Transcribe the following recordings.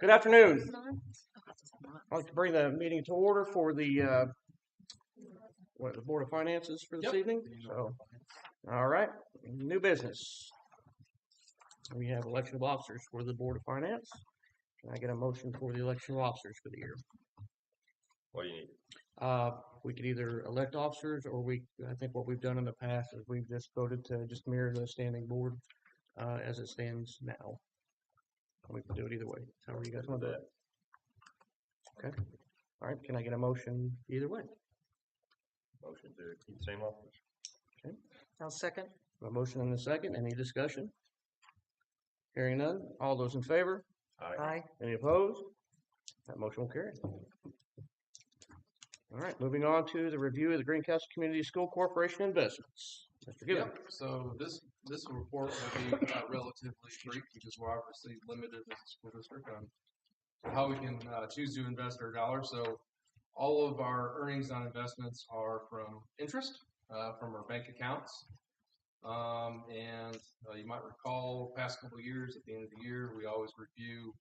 Good afternoon. I'd like to bring the meeting to order for the Board of Finances for this evening. So, all right, new business. We have election of officers for the Board of Finance. Can I get a motion for the election of officers for the year? What do you need? We could either elect officers, or I think what we've done in the past is we've just voted to just mirror the standing board as it stands now. We can do it either way. However you guys want to do it. Okay. All right. Can I get a motion either way? Motion to keep the same officers. Okay. I'll second. A motion and a second. Any discussion? Hearing none. All those in favor? Aye. Any opposed? That motion will carry. All right. Moving on to the review of the Greencastle Community School Corporation investments. Mr. Gibbon. Yep. So this report will be relatively brief because we're obviously limited as a school district on how we can choose to invest our dollars. So all of our earnings on investments are from interest from our bank accounts. And you might recall past couple of years, at the end of the year, we always review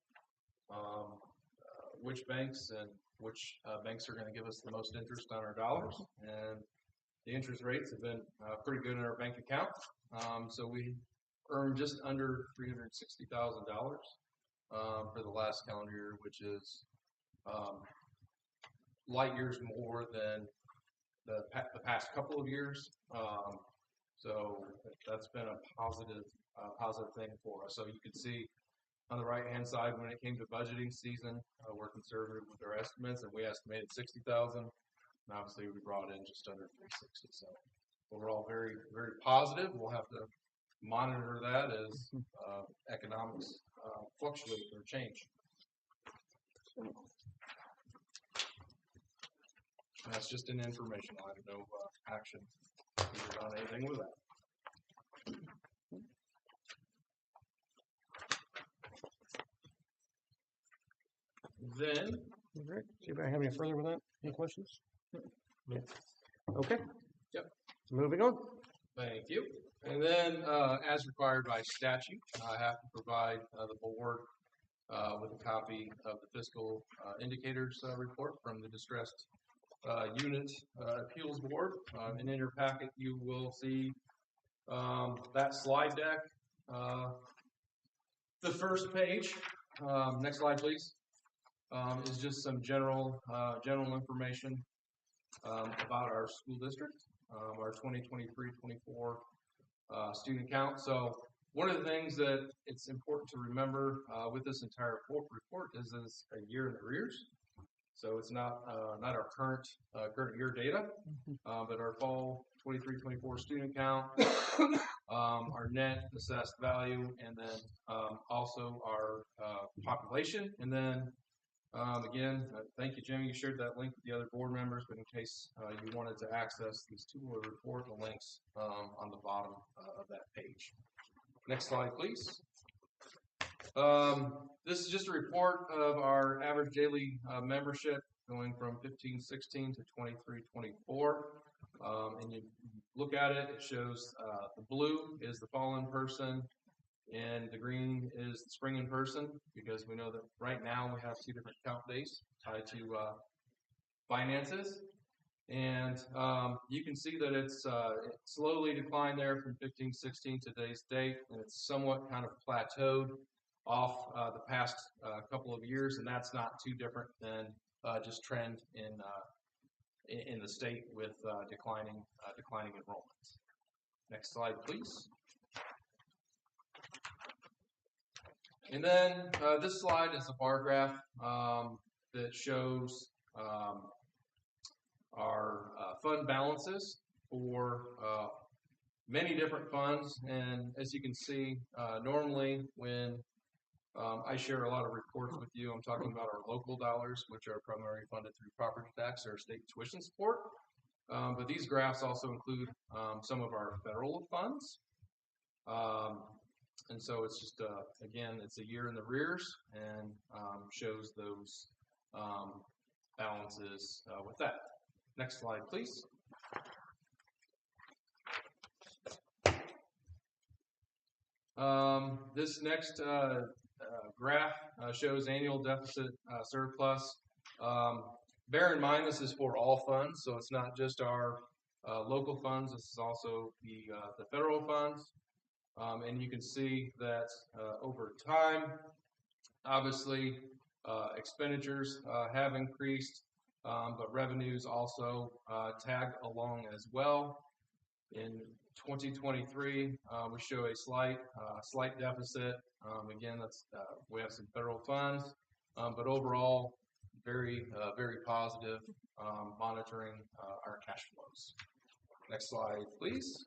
which banks and which banks are going to give us the most interest on our dollars. And the interest rates have been pretty good in our bank account. So we earned just under $360,000 for the last calendar year, which is light years more than the past couple of years. So that's been a positive thing for us. So you can see on the right-hand side, when it came to budgeting season, we're conservative with our estimates, and we estimated $60,000. And obviously, we brought in just under 360. So overall, very, very positive. We'll have to monitor that as economics fluctuate or change. And that's just an information item, no action on anything with that. Then, All right. See if I have any further with that. Any questions? Yeah. Okay. Yep. Moving on. thank you. And then, as required by statute, I have to provide the board with a copy of the fiscal indicators report from the distressed unit appeals board. And in your packet, you will see that slide deck. The first page, next slide, please, is just some general information about our school district, our 2023-24 student count. So one of the things that it's important to remember with this entire report is it's a year in arrears. So it's not our current year data, but our fall 23-24 student count, our net assessed value, and then also our population. And then again, thank you, Jimmy. You shared that link with the other board members, but in case you wanted to access this two-way report, the links on the bottom of that page. Next slide, please. This is just a report of our average daily membership going from 15-16 to 23-24. And you look at it, it shows the blue is the fall-in person, and the green is the spring-in person, because we know that right now we have two different count days tied to finances. And you can see that it's it slowly declined there from 15-16 to today's date, and it's somewhat kind of plateaued off the past couple of years, and that's not too different than just trend in the state with declining enrollments. Next slide, please. And then this slide is a bar graph that shows our fund balances for many different funds. And as you can see, normally when I share a lot of reports with you, I'm talking about our local dollars, which are primarily funded through property tax or state tuition support. But these graphs also include some of our federal funds. And so it's just, again, it's a year in the rears and shows those balances with that. Next slide, please. This next graph shows annual deficit surplus. Bear in mind, this is for all funds, so it's not just our local funds. This is also the federal funds. And you can see that over time, obviously, expenditures have increased, but revenues also tag along as well. In 2023, we show a slight deficit. Again, we have some federal funds, but overall, very positive monitoring our cash flows. Next slide, please.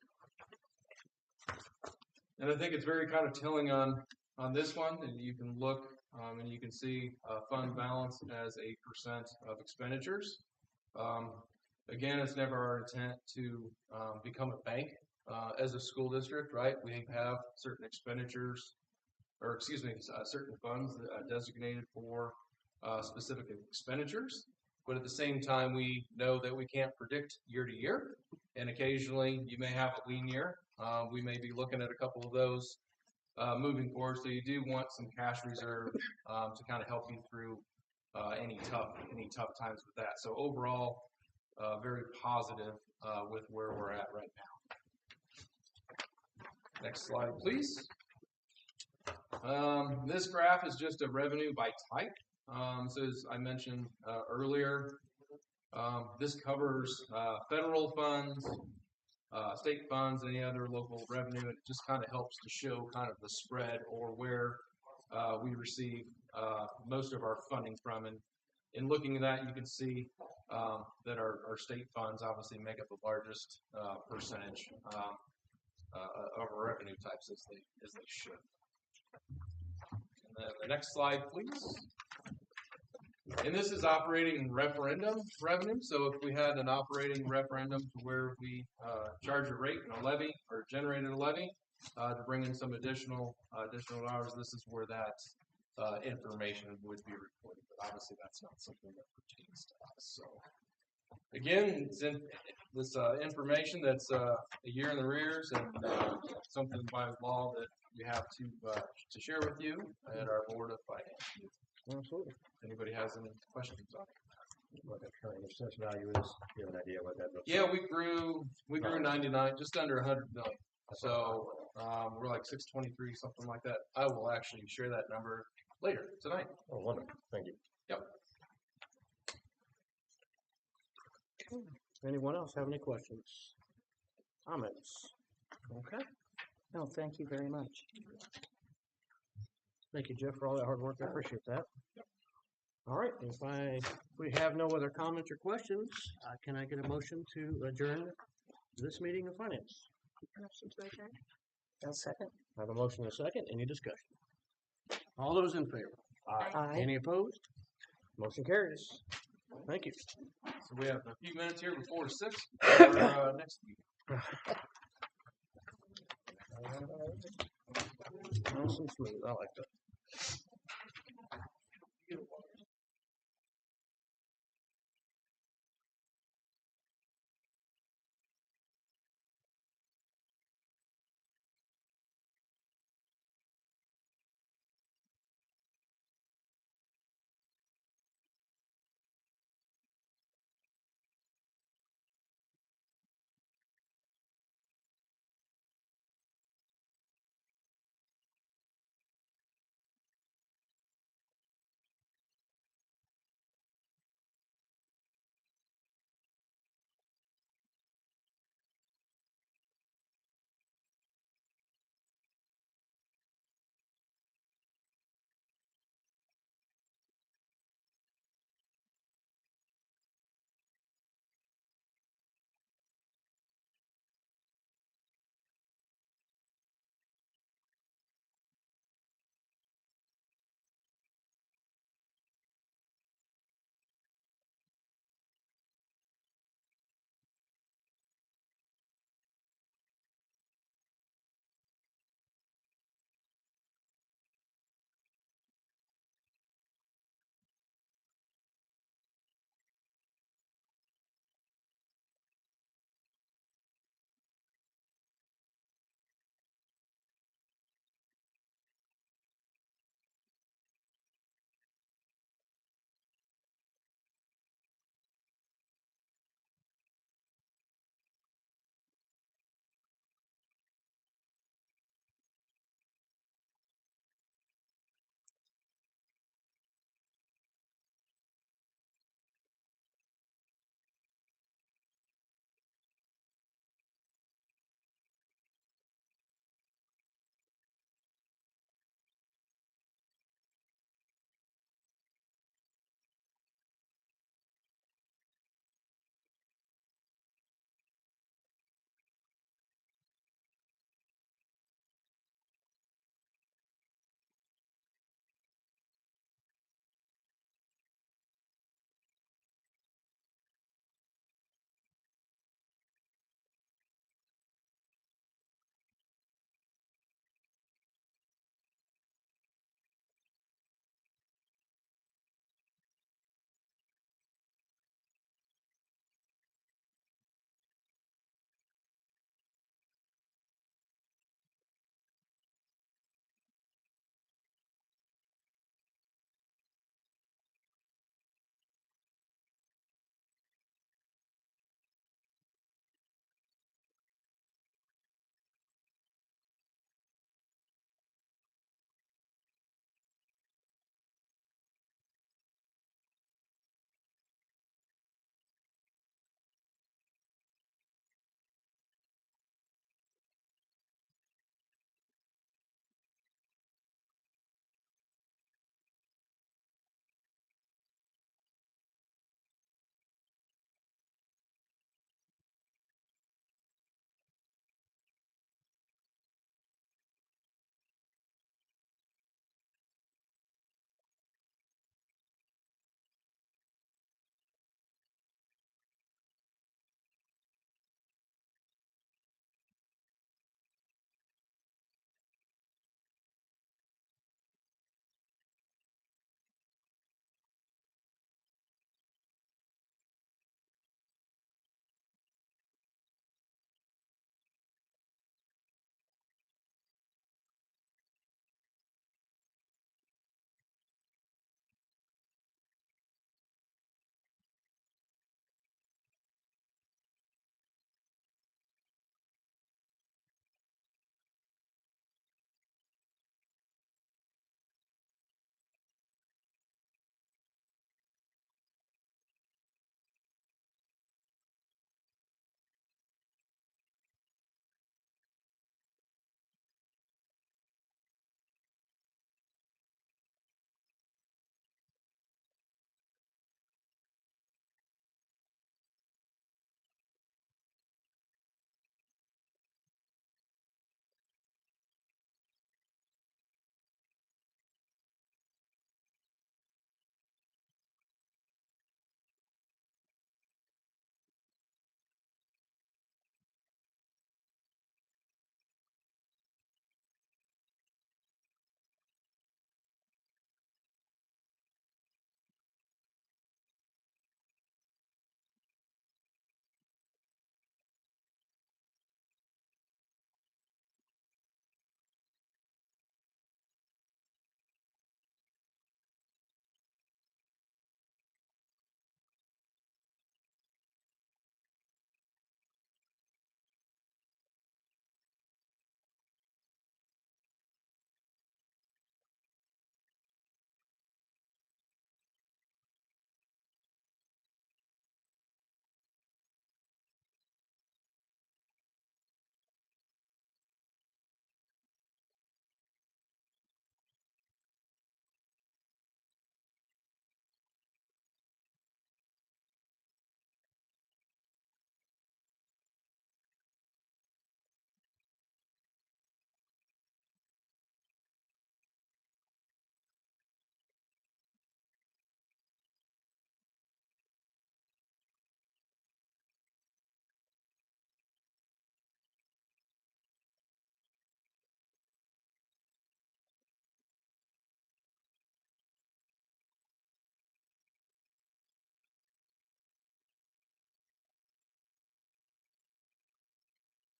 And I think it's very kind of telling on this one, and you can look and you can see fund balance as a percent of expenditures. Again, it's never our intent to become a bank as a school district, right? We have certain expenditures, or excuse me, certain funds designated for specific expenditures. But at the same time, we know that we can't predict year to year, and occasionally you may have a lean year. We may be looking at a couple of those moving forward. So you do want some cash reserve to kind of help you through any tough times with that. So overall, very positive with where we're at right now. Next slide, please. This graph is just a revenue by type. So as I mentioned earlier, this covers federal funds, state funds, any other local revenue. And it just kind of helps to show kind of the spread or where we receive most of our funding from. And in looking at that, you can see that our state funds obviously make up the largest percentage of our revenue types as they should. And then the next slide, please. And this is operating referendum revenue. So if we had an operating referendum to where we charge a rate and a levy or generated a levy to bring in some additional dollars, this is where that information would be reported. But obviously that's not something that pertains to us. So again, it's this information that's a year in the rears and something by law that we have to share with you at our Board of Finance. Absolutely. If anybody has any questions on it. What the current assessed value is, do you have an idea what that looks Yeah, we grew 99, just under 100 million. So we're like 623, something like that. I will actually share that number later tonight. Oh, wonderful. Thank you. Yep. Anyone else have any questions? Comments? Okay. No, thank you very much. Thank you, Jeff, for all that hard work. I appreciate that. All right. If we have no other comments or questions, can I get a motion to adjourn this meeting of finance? Motion to adjourn. I'll second. I have a motion and a second. Any discussion? All those in favor? Aye. Any opposed? Motion carries. Thank you. So we have a few minutes here before 6 for next meeting. Nice and smooth. I like that.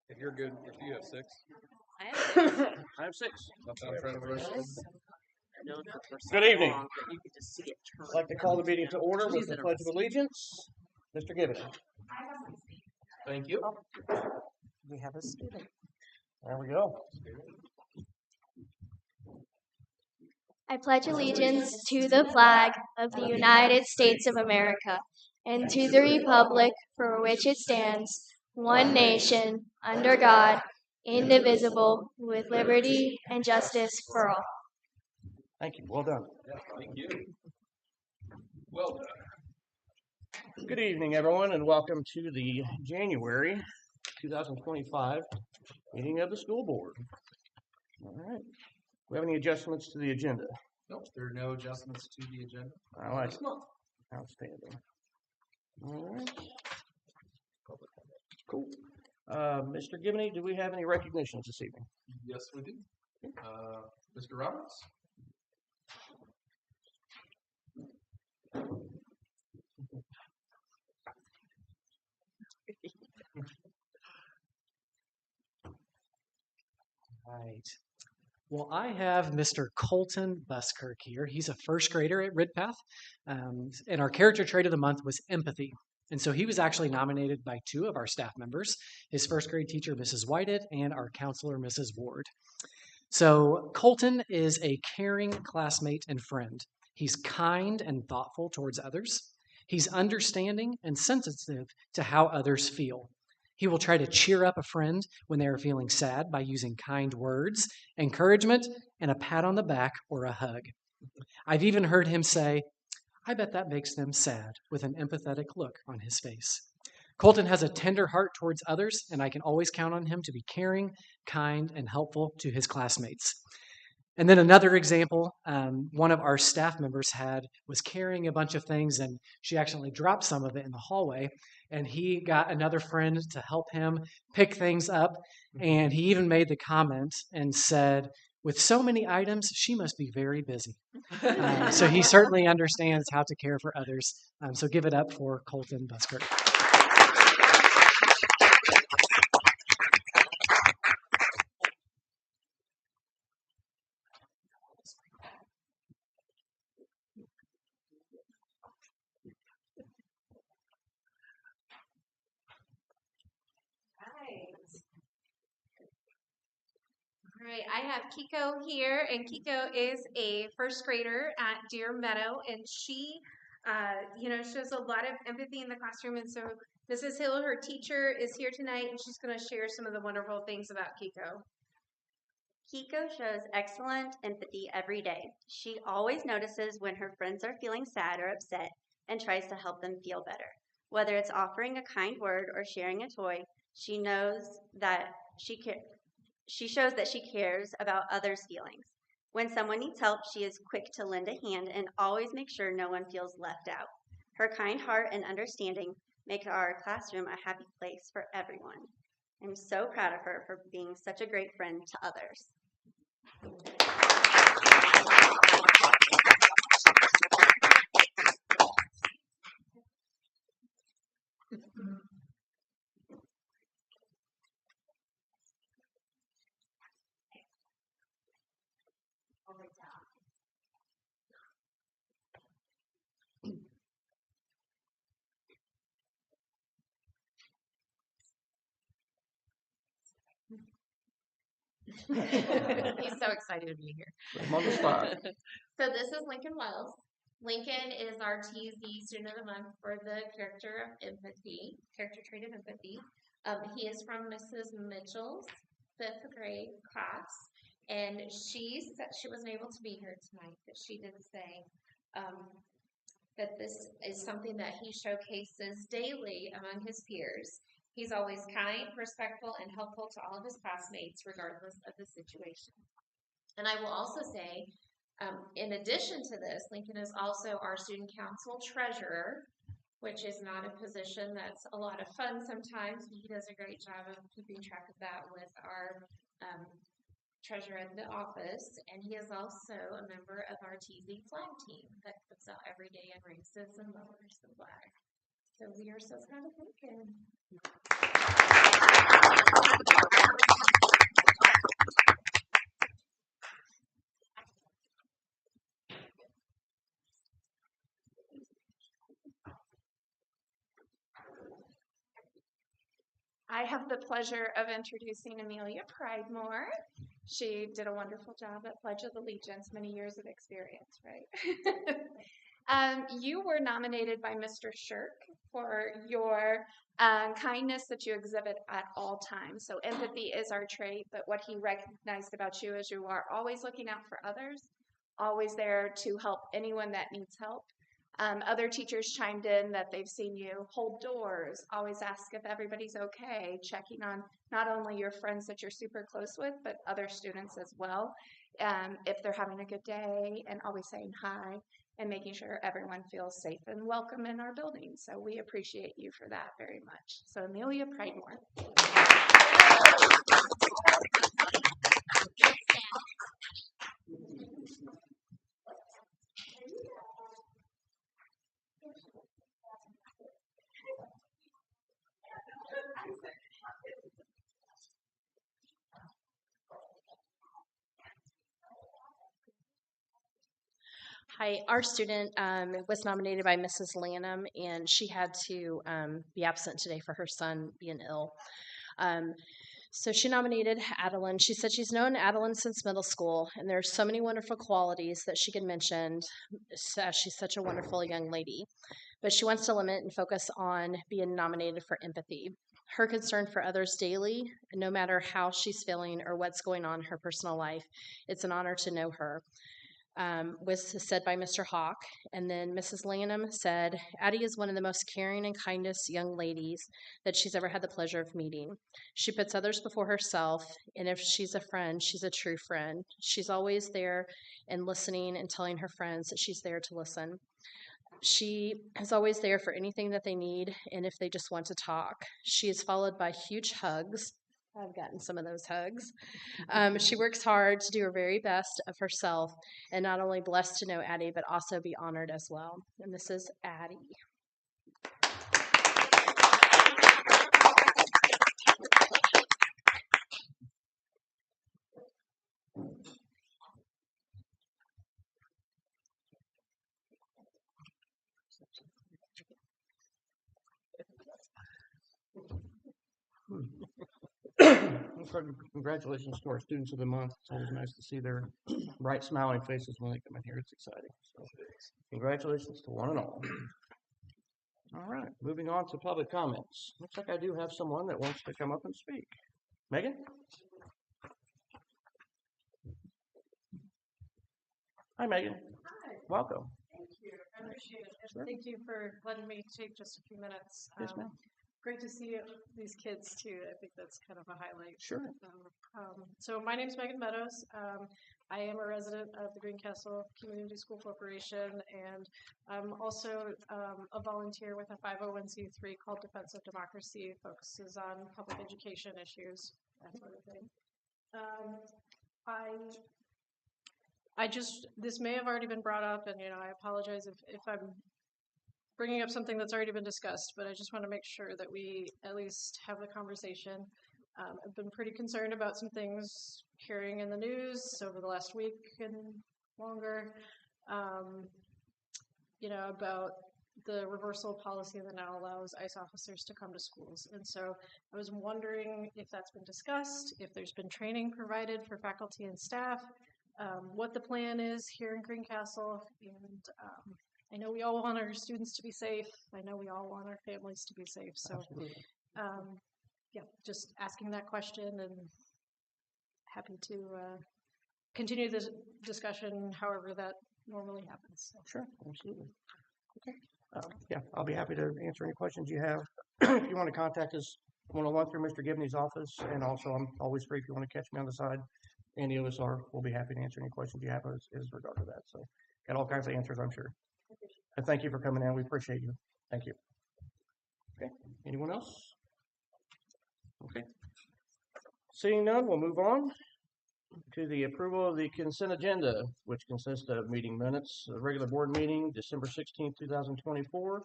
If you're good, if you have 6. I have 6. Good evening. I'd like to call the meeting to order with the Pledge of Allegiance. Mr. Gibbons. Thank you. We have a student. There we go. I pledge allegiance to the flag of the United States of America and to the republic for which it stands, one nation, under God, indivisible, with liberty and justice for all. Thank you. Well done. Yeah, thank you. Well done. Good evening, everyone, and welcome to the January 2025 meeting of the school board. All right. Do we have any adjustments to the agenda? Nope, there are no adjustments to the agenda. I like this it. month. Outstanding. All right. Cool. Mr. Gibney, do we have any recognitions this evening? Yes, we do. Mr. Roberts. Right. Well, I have Mr. Colton Buskirk here. He's a first grader at Ridpath, and our character trait of the month was empathy. And so he was actually nominated by 2 of our staff members, his first grade teacher, Mrs. Whited, and our counselor, Mrs. Ward. So Colton is a caring classmate and friend. He's kind and thoughtful towards others. He's understanding and sensitive to how others feel. He will try to cheer up a friend when they are feeling sad by using kind words, encouragement, and a pat on the back or a hug. I've even heard him say, "I bet that makes them sad," with an empathetic look on his face. Colton has a tender heart towards others, and I can always count on him to be caring, kind, and helpful to his classmates. And then another example, one of our staff members was carrying a bunch of things, and she accidentally dropped some of it in the hallway, and he got another friend to help him pick things up, and he even made the comment and said, "With so many items, she must be very busy." So he certainly understands how to care for others. So give it up for Colton Buskirk. All right, I have Kiko here, and Kiko is a first grader at Deer Meadow, and she, shows a lot of empathy in the classroom. And so Mrs. Hill, her teacher, is here tonight, and she's going to share some of the wonderful things about Kiko. Kiko shows excellent empathy every day. She always notices when her friends are feeling sad or upset and tries to help them feel better. Whether it's offering a kind word or sharing a toy, she shows that she cares about others' feelings. When someone needs help, she is quick to lend a hand and always makes sure no one feels left out. Her kind heart and understanding make our classroom a happy place for everyone. I'm so proud of her for being such a great friend to others. He's so excited to be here. I'm on the spot. So this is Lincoln Wells. Lincoln is our TZ Student of the Month for the character trait of empathy. He is from Mrs. Mitchell's 5th grade class, and she said she wasn't able to be here tonight, but she did say that this is something that he showcases daily among his peers. He's always kind, respectful, and helpful to all of his classmates, regardless of the situation. And I will also say, in addition to this, Lincoln is also our student council treasurer, which is not a position that's a lot of fun sometimes, but he does a great job of keeping track of that with our treasurer in the office. And he is also a member of our TZ flag team that puts out every day and raises and lowers the flag. So we are so proud of Lincoln. have the pleasure of introducing Amelia Pridemore. She did a wonderful job at Pledge of Allegiance, many years of experience, right? You were nominated by Mr. Shirk for your kindness that you exhibit at all times. So empathy is our trait, but what he recognized about you is you are always looking out for others, always there to help anyone that needs help. Other teachers chimed in that they've seen you hold doors, always ask if everybody's okay, checking on not only your friends that you're super close with, but other students as well, if they're having a good day, and always saying hi and making sure everyone feels safe and welcome in our building. So we appreciate you for that very much. So Amelia Pridemore. Hi, our student was nominated by Mrs. Lanham, and she had to be absent today for her son being ill. So she nominated Adeline. She said she's known Adeline since middle school, and there's so many wonderful qualities that she could mention. She's such a wonderful young lady, but she wants to limit and focus on being nominated for empathy. Her concern for others daily, no matter how she's feeling or what's going on in her personal life, it's an honor to know her. Was said by Mr. Hawk. And then Mrs. Lanham said, Addie is one of the most caring and kindest young ladies that she's ever had the pleasure of meeting. She puts others before herself, and if she's a friend, she's a true friend. She's always there and listening and telling her friends that she's there to listen. She is always there for anything that they need and if they just want to talk. She is followed by huge hugs. I've gotten some of those hugs. She works hard to do her very best of herself, and not only blessed to know Addie, but also be honored as well. And this is Addie. Congratulations to our students of the month. It's always nice to see their bright, smiling faces when they come in here. It's exciting. So, congratulations to one and all. All right, moving on to public comments. Looks like I do have someone that wants to come up and speak. Megan? Hi, Megan. Hi. Welcome. Thank you. I appreciate it. And Sure. thank you for letting me take just a few minutes. Yes, ma'am. Great to see these kids too. I think that's kind of a highlight. Sure. So my name is Megan Meadows. I am a resident of the Greencastle Community School Corporation, and I'm also a volunteer with a 501c3 called Defense of Democracy. Focuses on public education issues, that sort of thing. This may have already been brought up, and I apologize if I'm bringing up something that's already been discussed, but I just want to make sure that we at least have the conversation. I've been pretty concerned about some things carrying in the news over the last week and longer, about the reversal policy that now allows ICE officers to come to schools. And so I was wondering if that's been discussed, if there's been training provided for faculty and staff, what the plan is here in Greencastle, and I know we all want our students to be safe. I know we all want our families to be safe. So, just asking that question, and happy to continue this discussion however that normally happens. So. Sure, absolutely. Okay. I'll be happy to answer any questions you have. If you want to contact us, one-on-one through Mr. Gibney's office, and also I'm always free if you want to catch me on the side. Any of us are. We'll be happy to answer any questions you have as regard to that. So, got all kinds of answers, I'm sure. And thank you for coming in. We appreciate you. Thank you. Okay. Anyone else? Okay. Seeing none, we'll move on to the approval of the consent agenda, which consists of meeting minutes, the regular board meeting, December 16th, 2024.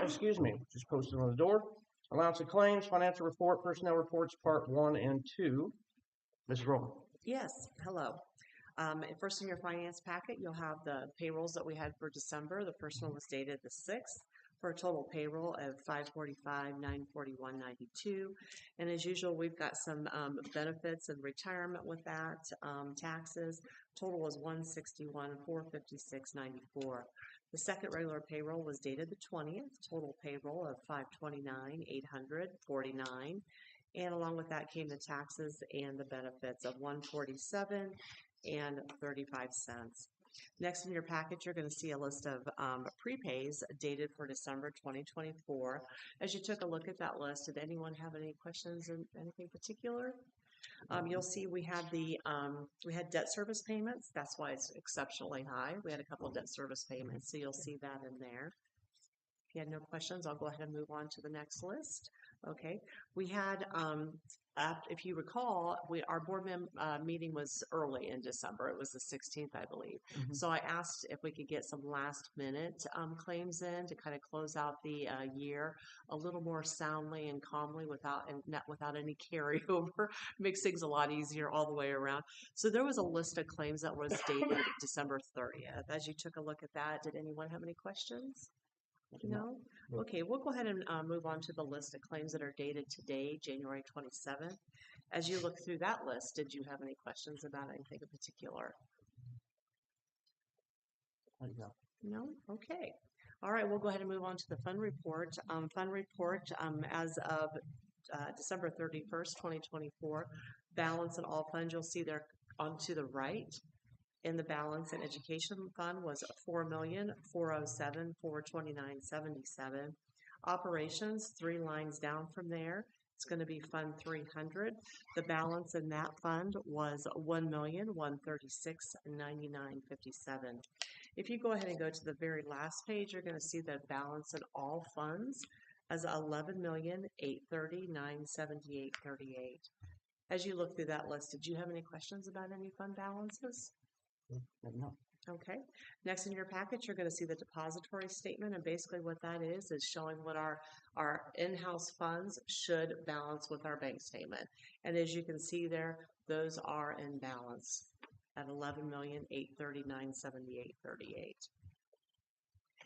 Excuse me, just posted on the door. Allowance of claims, financial report, personnel reports, part 1 and 2. Ms. Roll. Yes, hello. First in your finance packet, you'll have the payrolls that we had for December. The first one was dated the 6th. for a total payroll of $545,941.92. And as usual, we've got some benefits and retirement with that, taxes. Total was $161,456.94. The second regular payroll was dated the 20th. Total payroll of $529,849. And along with that came the taxes and the benefits of $147.35. Next in your packet, you're going to see a list of prepays dated for December 2024. As you took a look at that list, did anyone have any questions or anything particular? You'll see we had debt service payments. That's why it's exceptionally high. We had a couple of debt service payments, so you'll see that in there. If you had no questions, I'll go ahead and move on to the next list. Okay, we had, if you recall, our board meeting was early in December. It was the 16th, I believe. So I asked if we could get some last minute claims in to kind of close out the year a little more soundly and calmly without any carryover. Makes things a lot easier all the way around. So there was a list of claims that was dated December 30th. As you took a look at that, did anyone have any questions? No? Okay, we'll go ahead and move on to the list of claims that are dated today, January 27th. As you look through that list, did you have any questions about anything in particular? No? Okay. All right, we'll go ahead and move on to the fund report. As of December 31st, 2024, balance in all funds, you'll see there on to the right. In the balance in education fund was $4,407,429.77. Operations, 3 lines down from there, it's going to be Fund 300. The balance in that fund was $1,136,9957. If you go ahead and go to the very last page, you're going to see the balance in all funds as $11,830,978.38. As you look through that list, did you have any questions about any fund balances? No. Okay. Next in your package, you're going to see the depository statement, and basically what that is showing what our in-house funds should balance with our bank statement. And as you can see there, those are in balance at $11,839,78.38.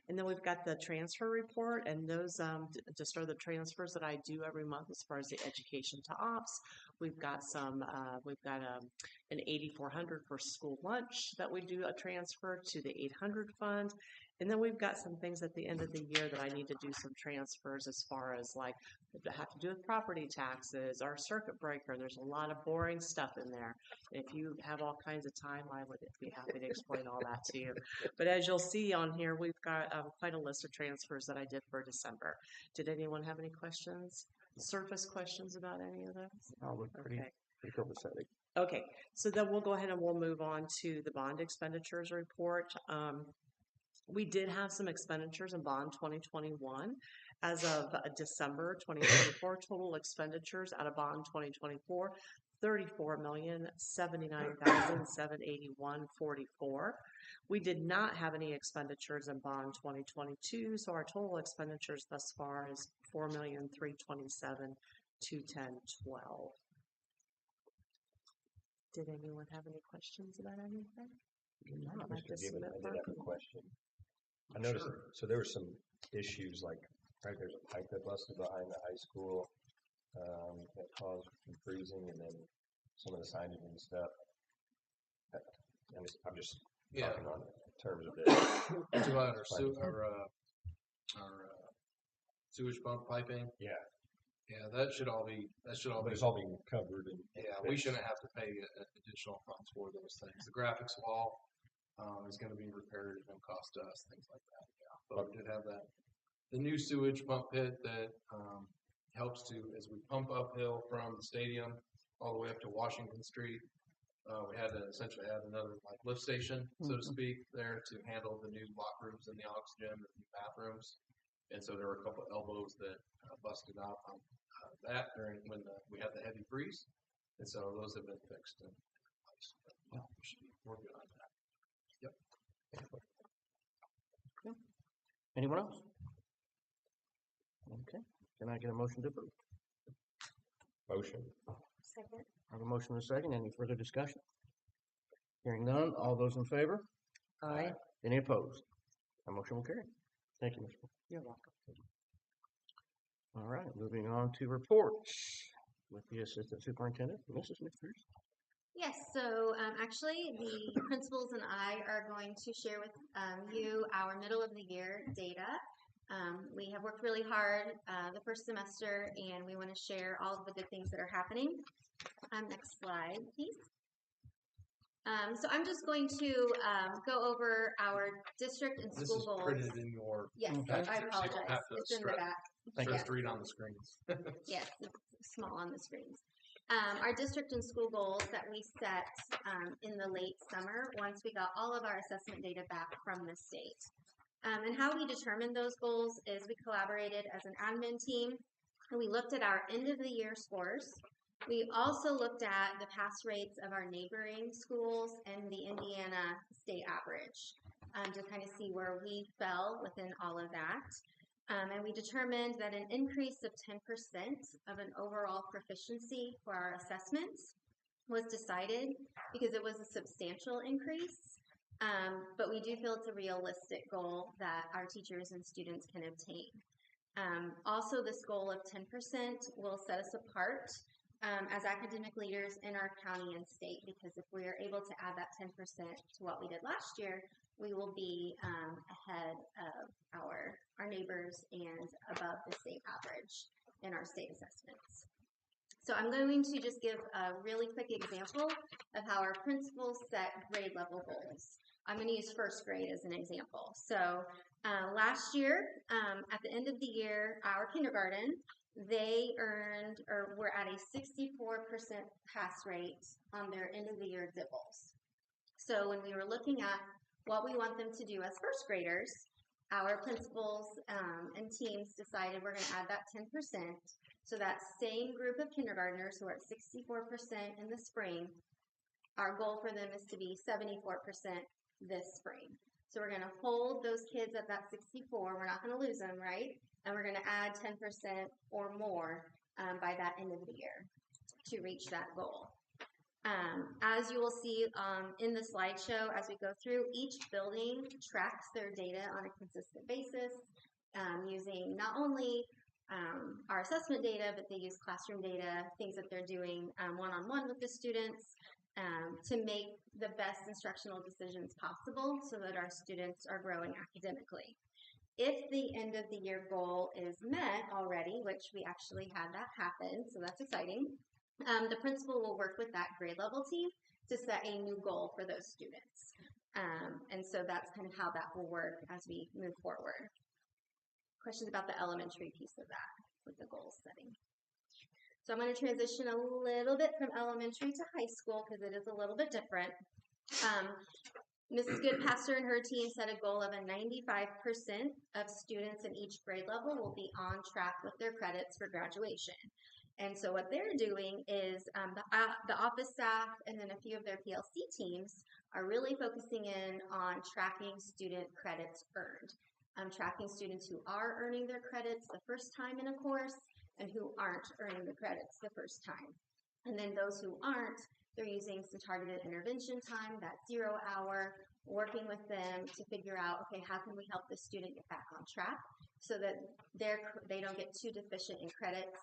And then we've got the transfer report, and those just are the transfers that I do every month as far as the education to ops. We've got an 8,400 for school lunch that we do a transfer to the 800 fund. And then we've got some things at the end of the year that I need to do some transfers as far as like have to do with property taxes, our circuit breaker. There's a lot of boring stuff in there. If you have all kinds of time, I would be happy to explain all that to you. But as you'll see on here, we've got quite a list of transfers that I did for December. Did anyone have any questions? Surface questions about any of those? Pretty copacetic. Okay, so then we'll go ahead and we'll move on to the bond expenditures report. We did have some expenditures in bond 2021. As of December 2024, total expenditures out of bond 2024, $34,079,781.44. We did not have any expenditures in bond 2022, so our total expenditures thus far is $4,327,210.12. Did anyone have any questions about anything? I did have a question. I noticed, so there were some issues like, right, there's a pipe that busted behind the high school that caused some freezing, and then some of the signage and stuff. I'm just talking on terms of this. It's about our sewage pump piping. Yeah. Yeah, that should all be. But it's all being covered. We shouldn't have to pay additional funds for those things. The graphics wall is going to be repaired. It's going to cost us things like that. Yeah, but we did have that. The new sewage pump pit that helps to, as we pump uphill from the stadium all the way up to Washington Street, we had to essentially add another like lift station, so to speak, there to handle the new locker rooms and the oxygen and the bathrooms. And so there were a couple of elbows that busted out on that during when we had the heavy freeze, and so those have been fixed. And we should be working on that. Yep. Anyone else? Okay. Can I get a motion to approve? Motion. Second. I have a motion and a second. Any further discussion? Hearing none. All those in favor? Aye. Any opposed? That motion will carry. Thank you, Mr. You're welcome. All right, moving on to reports with the Assistant Superintendent, Mrs. McPherson. Yes, so actually, the principals and I are going to share with you our middle of the year data. We have worked really hard the first semester, and we want to share all of the good things that are happening. Next slide, please. So I'm just going to go over our district and This school is goals. printed in your Yes, packet, I so you don't apologize. have to It's in the stress- back. stress Yes. to read on the screens. Yes, it's small on the screens. Our district and school goals that we set in the late summer once we got all of our assessment data back from the state. And how we determined those goals is we collaborated as an admin team, and we looked at our end of the year scores. We also looked at the pass rates of our neighboring schools and the Indiana state average to kind of see where we fell within all of that. And we determined that an increase of 10% of an overall proficiency for our assessments was decided because it was a substantial increase. But we do feel it's a realistic goal that our teachers and students can obtain. Also, this goal of 10% will set us apart as academic leaders in our county and state, because if we are able to add that 10% to what we did last year, we will be ahead of our neighbors and above the state average in our state assessments. So I'm going to just give a really quick example of how our principals set grade level goals. I'm going to use first grade as an example. So last year, at the end of the year, our kindergarten, they earned or were at a 64% pass rate on their end of the year dibbles. So when we were looking at what we want them to do as first graders, our principals and teams decided we're going to add that 10%. So that same group of kindergartners who are at 64% in the spring, our goal for them is to be 74% this spring. So we're going to hold those kids at that 64. We're not going to lose them, right? And we're going to add 10% or more by that end of the year to reach that goal. As you will see in the slideshow as we go through, each building tracks their data on a consistent basis using not only our assessment data, but they use classroom data, things that they're doing one-on-one with the students to make the best instructional decisions possible so that our students are growing academically. If the end of the year goal is met already, which we actually had that happen, so that's exciting, the principal will work with that grade level team to set a new goal for those students. And so that's kind of how that will work as we move forward. Questions about the elementary piece of that with the goal setting. So I'm going to transition a little bit from elementary to high school because it is a little bit different. Mrs. Goodpaster and her team set a goal of a 95% of students in each grade level will be on track with their credits for graduation. And so what they're doing is the office staff and then a few of their PLC teams are really focusing in on tracking student credits earned. Tracking students who are earning their credits the first time in a course and who aren't earning the credits the first time. And then those who aren't, they're using some targeted intervention time, that 0 hour, working with them to figure out, okay, how can we help the student get back on track so that they don't get too deficient in credits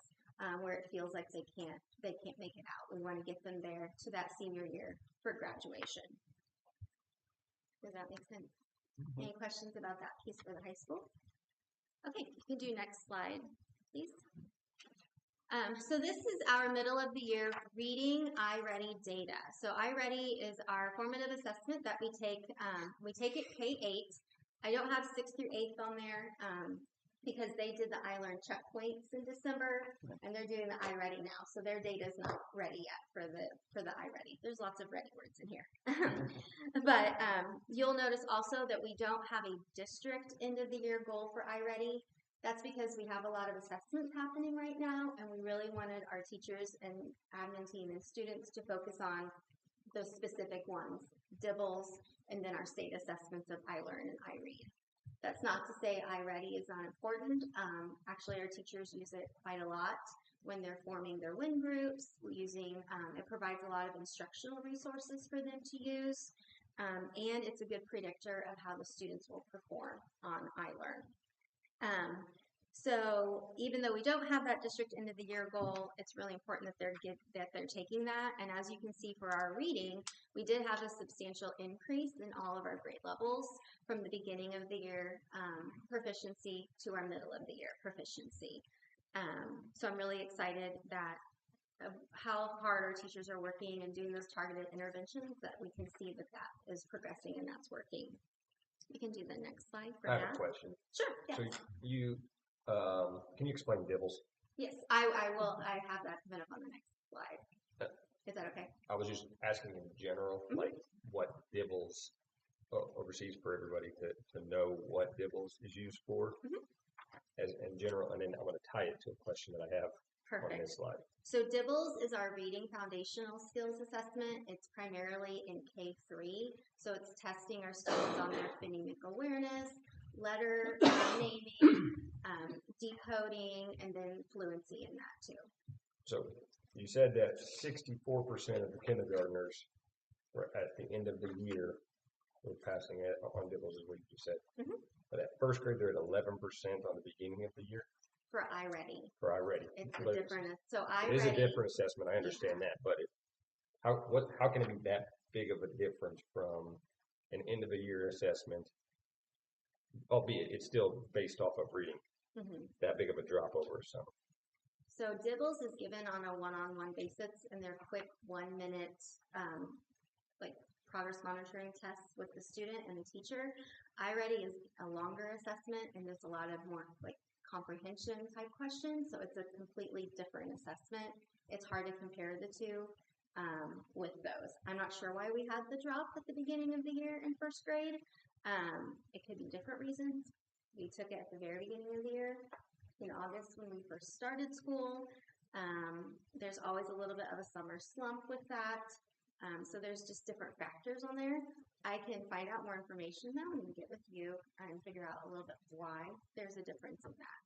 where it feels like they can't make it out. We want to get them there to that senior year for graduation. Does that make sense? Mm-hmm. Any questions about that piece for the high school? Okay, you can do next slide, please. So this is our middle of the year reading iReady data. So iReady is our formative assessment that we take at K-8. I don't have 6th through 8th on there because they did the iLearn checkpoints in December, and they're doing the iReady now. So their data is not ready yet for the iReady. There's lots of ready words in here. But you'll notice also that we don't have a district end of the year goal for iReady. That's because we have a lot of assessments happening right now, and we really wanted our teachers and admin team and students to focus on those specific ones, DIBELS, and then our state assessments of iLearn and iRead. That's not to say iReady is not important. Actually, our teachers use it quite a lot when they're forming their WIN groups. It provides a lot of instructional resources for them to use, and it's a good predictor of how the students will perform on iLearn. So even though we don't have that district end of the year goal, it's really important that they're taking that. And as you can see for our reading, we did have a substantial increase in all of our grade levels from the beginning of the year proficiency to our middle of the year proficiency. So I'm really excited that how hard our teachers are working and doing those targeted interventions, that we can see that that is progressing and that's working. You can do the next slide for I that. have a question. Sure. Yes. So you, can you explain dibbles? Yes, I will. I have that coming up on the next slide. Is that okay? I was just asking in general, like what dibbles overseas for everybody to know what dibbles is used for as in general, and then I'm going to tie it to a question that I have on this slide. So DIBBLES is our reading foundational skills assessment. It's primarily in K3, so it's testing our students on their phonemic awareness, letter naming, decoding, and then fluency in that too. So you said that 64% of the kindergartners were at the end of the year were passing it on DIBBLES, is what you just said. But at first grade, they're at 11% on the beginning of the year. For iReady. For iReady. It's a different, so iReady. It is a different assessment, I understand that, but how can it be that big of a difference from an end of the year assessment, albeit it's still based off of reading, that big of a drop over some? So DIBBLES is given on a one-on-one basis, and they're quick 1 minute like progress monitoring tests with the student and the teacher. iReady is a longer assessment, and there's a lot of more like comprehension type questions, so it's a completely different assessment. It's hard to compare the two with those. I'm not sure why we had the drop at the beginning of the year in first grade. It could be different reasons. We took it at the very beginning of the year in August when we first started school. There's always a little bit of a summer slump with that. So there's just different factors on there. I can find out more information now and get with you and figure out a little bit why there's a difference in that.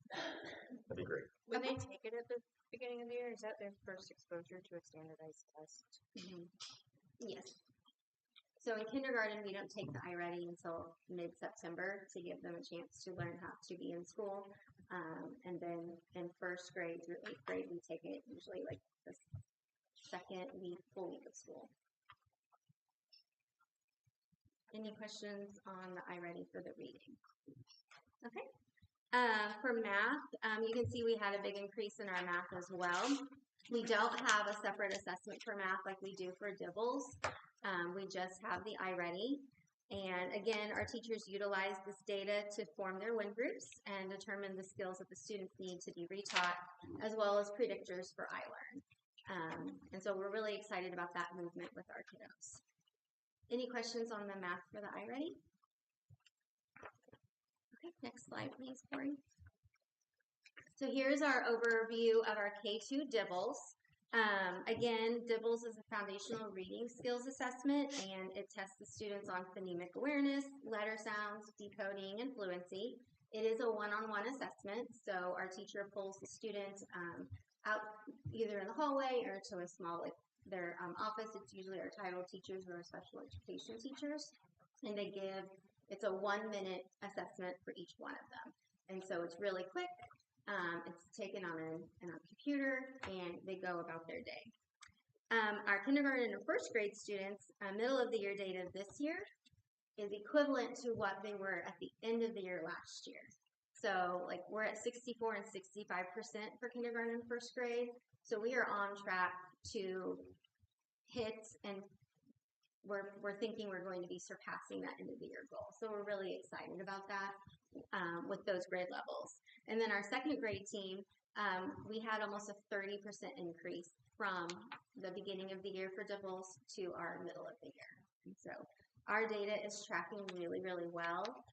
That'd be great. When they take it at the beginning of the year, is that their first exposure to a standardized test? Yes. So in kindergarten, we don't take the iReady until mid-September to give them a chance to learn how to be in school. And then in first grade through 8th grade, we take it usually like the second full week of school. Any questions on the iReady for the reading? Okay. For math, you can see we had a big increase in our math as well. We don't have a separate assessment for math like we do for DIBBLES. We just have the iReady. And again, our teachers utilize this data to form their win groups and determine the skills that the students need to be retaught, as well as predictors for iLearn. And so we're really excited about that movement with our kiddos. Any questions on the math for the iReady? Okay, next slide, please, Corey. So here's our overview of our K2 DIBBLES. Again, DIBBLES is a foundational reading skills assessment, and it tests the students on phonemic awareness, letter sounds, decoding, and fluency. It is a one-on-one assessment, so our teacher pulls the student out either in the hallway or to a small, like their office. It's usually our title teachers or our special education teachers, and it's a 1 minute assessment for each one of them. And so it's really quick. It's taken on a computer, and they go about their day. Our kindergarten and first grade students, middle of the year data this year is equivalent to what they were at the end of the year last year. So like we're at 64 and 65% for kindergarten and first grade. So we are on track to hit, and we're thinking we're going to be surpassing that end of the year goal. So we're really excited about that with those grade levels. And then our second grade team, we had almost a 30% increase from the beginning of the year for DIBBLES to our middle of the year. And so our data is tracking really, really well.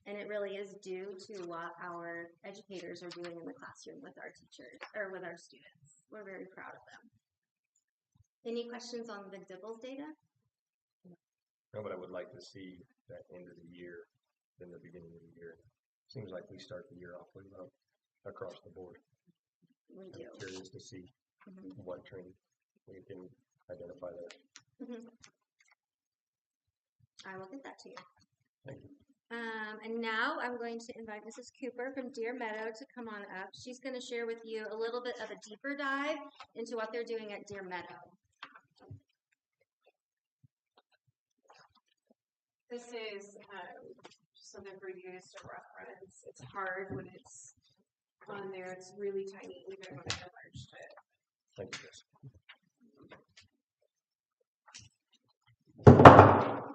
And it really is due to what our educators are doing in the classroom with our teachers or with our students. We're very proud of them. Any questions on the DIBBLES data? No, but I would like to see that end of the year than the beginning of the year. Seems like we start the year off with across the board. We do. I'm curious to see what trend we can identify there. I will get that to you. Thank you. And now I'm going to invite Mrs. Cooper from Deer Meadow to come on up. She's going to share with you a little bit of a deeper dive into what they're doing at Deer Meadow. This is just something for you guys to reference. It's hard when it's on there. It's really tiny, even when I enlarged it. Thank you.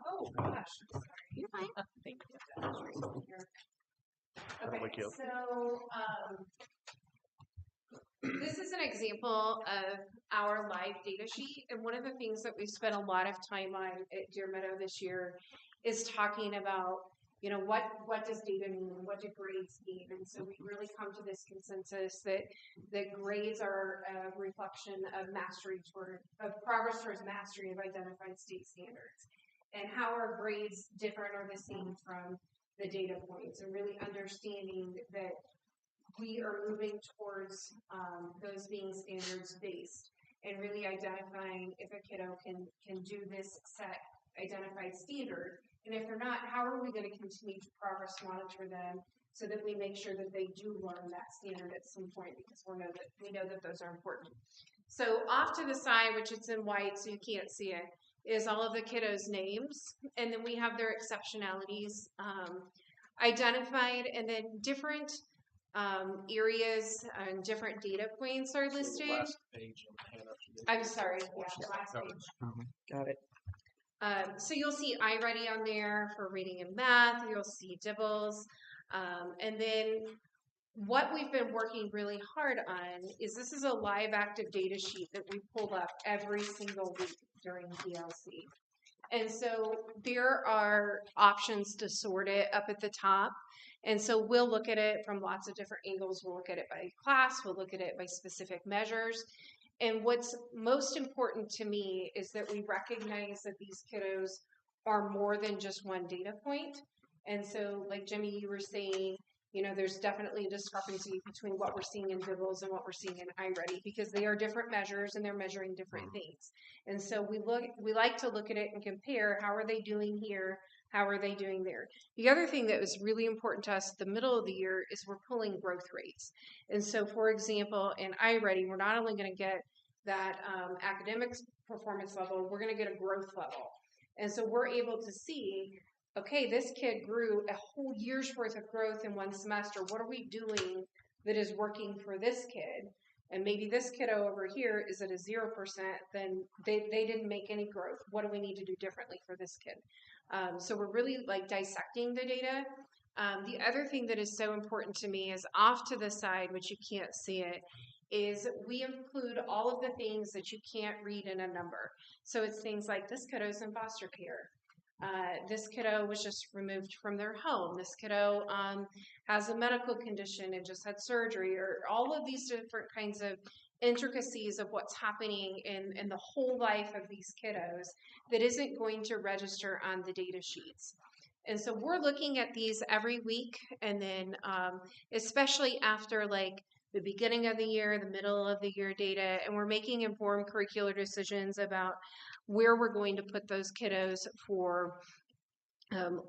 Oh gosh, sorry. You're fine. Thank you. Okay, Thank you. so this is an example of our live data sheet, and one of the things that we've spent a lot of time on at Deer Meadow this year is talking about, you know, what does data mean, what do grades mean, and so we really come to this consensus that grades are a reflection of progress towards mastery of identified state standards, and how are grades different or the same from the data points, and really understanding that we are moving towards those being standards based, and really identifying if a kiddo can do this set identified standard, and if they're not, how are we going to continue to progress monitor them so that we make sure that they do learn that standard at some point, because we know that those are important. So off to the side, which it's in white so you can't see it, is all of the kiddos' names, and then we have their exceptionalities identified, and then different areas and different data points are listed. Last page on the handout. I'm sorry, yeah, last page. Got it. So you'll see iReady on there for reading and math. You'll see Dibbles. And then what we've been working really hard on is this is a live active data sheet that we pull up every single week during PLC. And so there are options to sort it up at the top. And so we'll look at it from lots of different angles. We'll look at it by class. We'll look at it by specific measures. And what's most important to me is that we recognize that these kiddos are more than just one data point. And so, like Jimmy, you were saying, you know, there's definitely a discrepancy between what we're seeing in Dibbles and what we're seeing in iReady, because they are different measures and they're measuring different things. And so we like to look at it and compare, how are they doing here? How are they doing there? The other thing that was really important to us at the middle of the year is we're pulling growth rates. And so, for example, in iReady, we're not only going to get that academics performance level, we're going to get a growth level. And so we're able to see, okay, this kid grew a whole year's worth of growth in one semester. What are we doing that is working for this kid? And maybe this kiddo over here is at a 0%, then they didn't make any growth. What do we need to do differently for this kid? So we're really like dissecting the data. The other thing that is so important to me is off to the side, which you can't see it, is we include all of the things that you can't read in a number. So it's things like this kiddo's in foster care. This kiddo was just removed from their home. This kiddo has a medical condition and just had surgery, or all of these different kinds of intricacies of what's happening in the whole life of these kiddos that isn't going to register on the data sheets. And so we're looking at these every week, and then especially after like the beginning of the year, the middle of the year data, and we're making informed curricular decisions about where we're going to put those kiddos for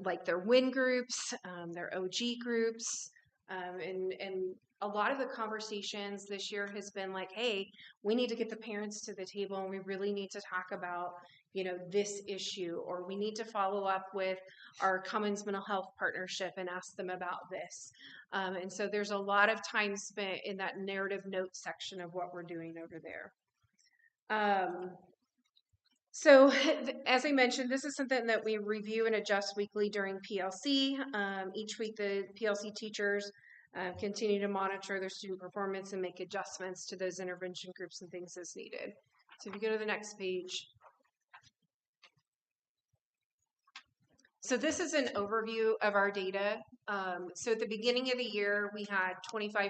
like their WIN groups, their OG groups, and a lot of the conversations this year has been like, hey, we need to get the parents to the table, and we really need to talk about, you know, this issue, or we need to follow up with our Commons Mental Health Partnership and ask them about this. And so there's a lot of time spent in that narrative notes section of what we're doing over there. So as I mentioned, this is something that we review and adjust weekly during PLC. Each week the PLC teachers continue to monitor their student performance and make adjustments to those intervention groups and things as needed. So if you go to the next page. So this is an overview of our data. So at the beginning of the year, we had 25%,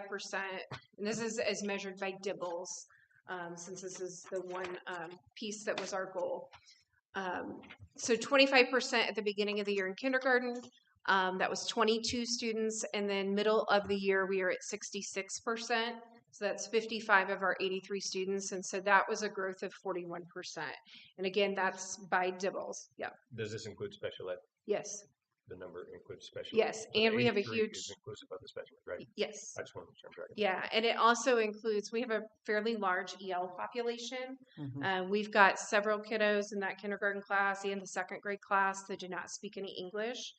and this is as measured by Dibbles, since this is the one piece that was our goal. So 25% at the beginning of the year in kindergarten, that was 22 students, and then middle of the year, we are at 66%. So that's 55 of our 83 students, and so that was a growth of 41%. And again, that's by Dibbles. Yeah. Does this include special ed? Yes. the number includes special. Yes, and we have a 83 huge, is inclusive of the special, right? yes. I just want to make sure I'm tracking. Yeah, and it also includes, we have a fairly large EL population. Mhm. We've got several kiddos in that kindergarten class and the second grade class that do not speak any English.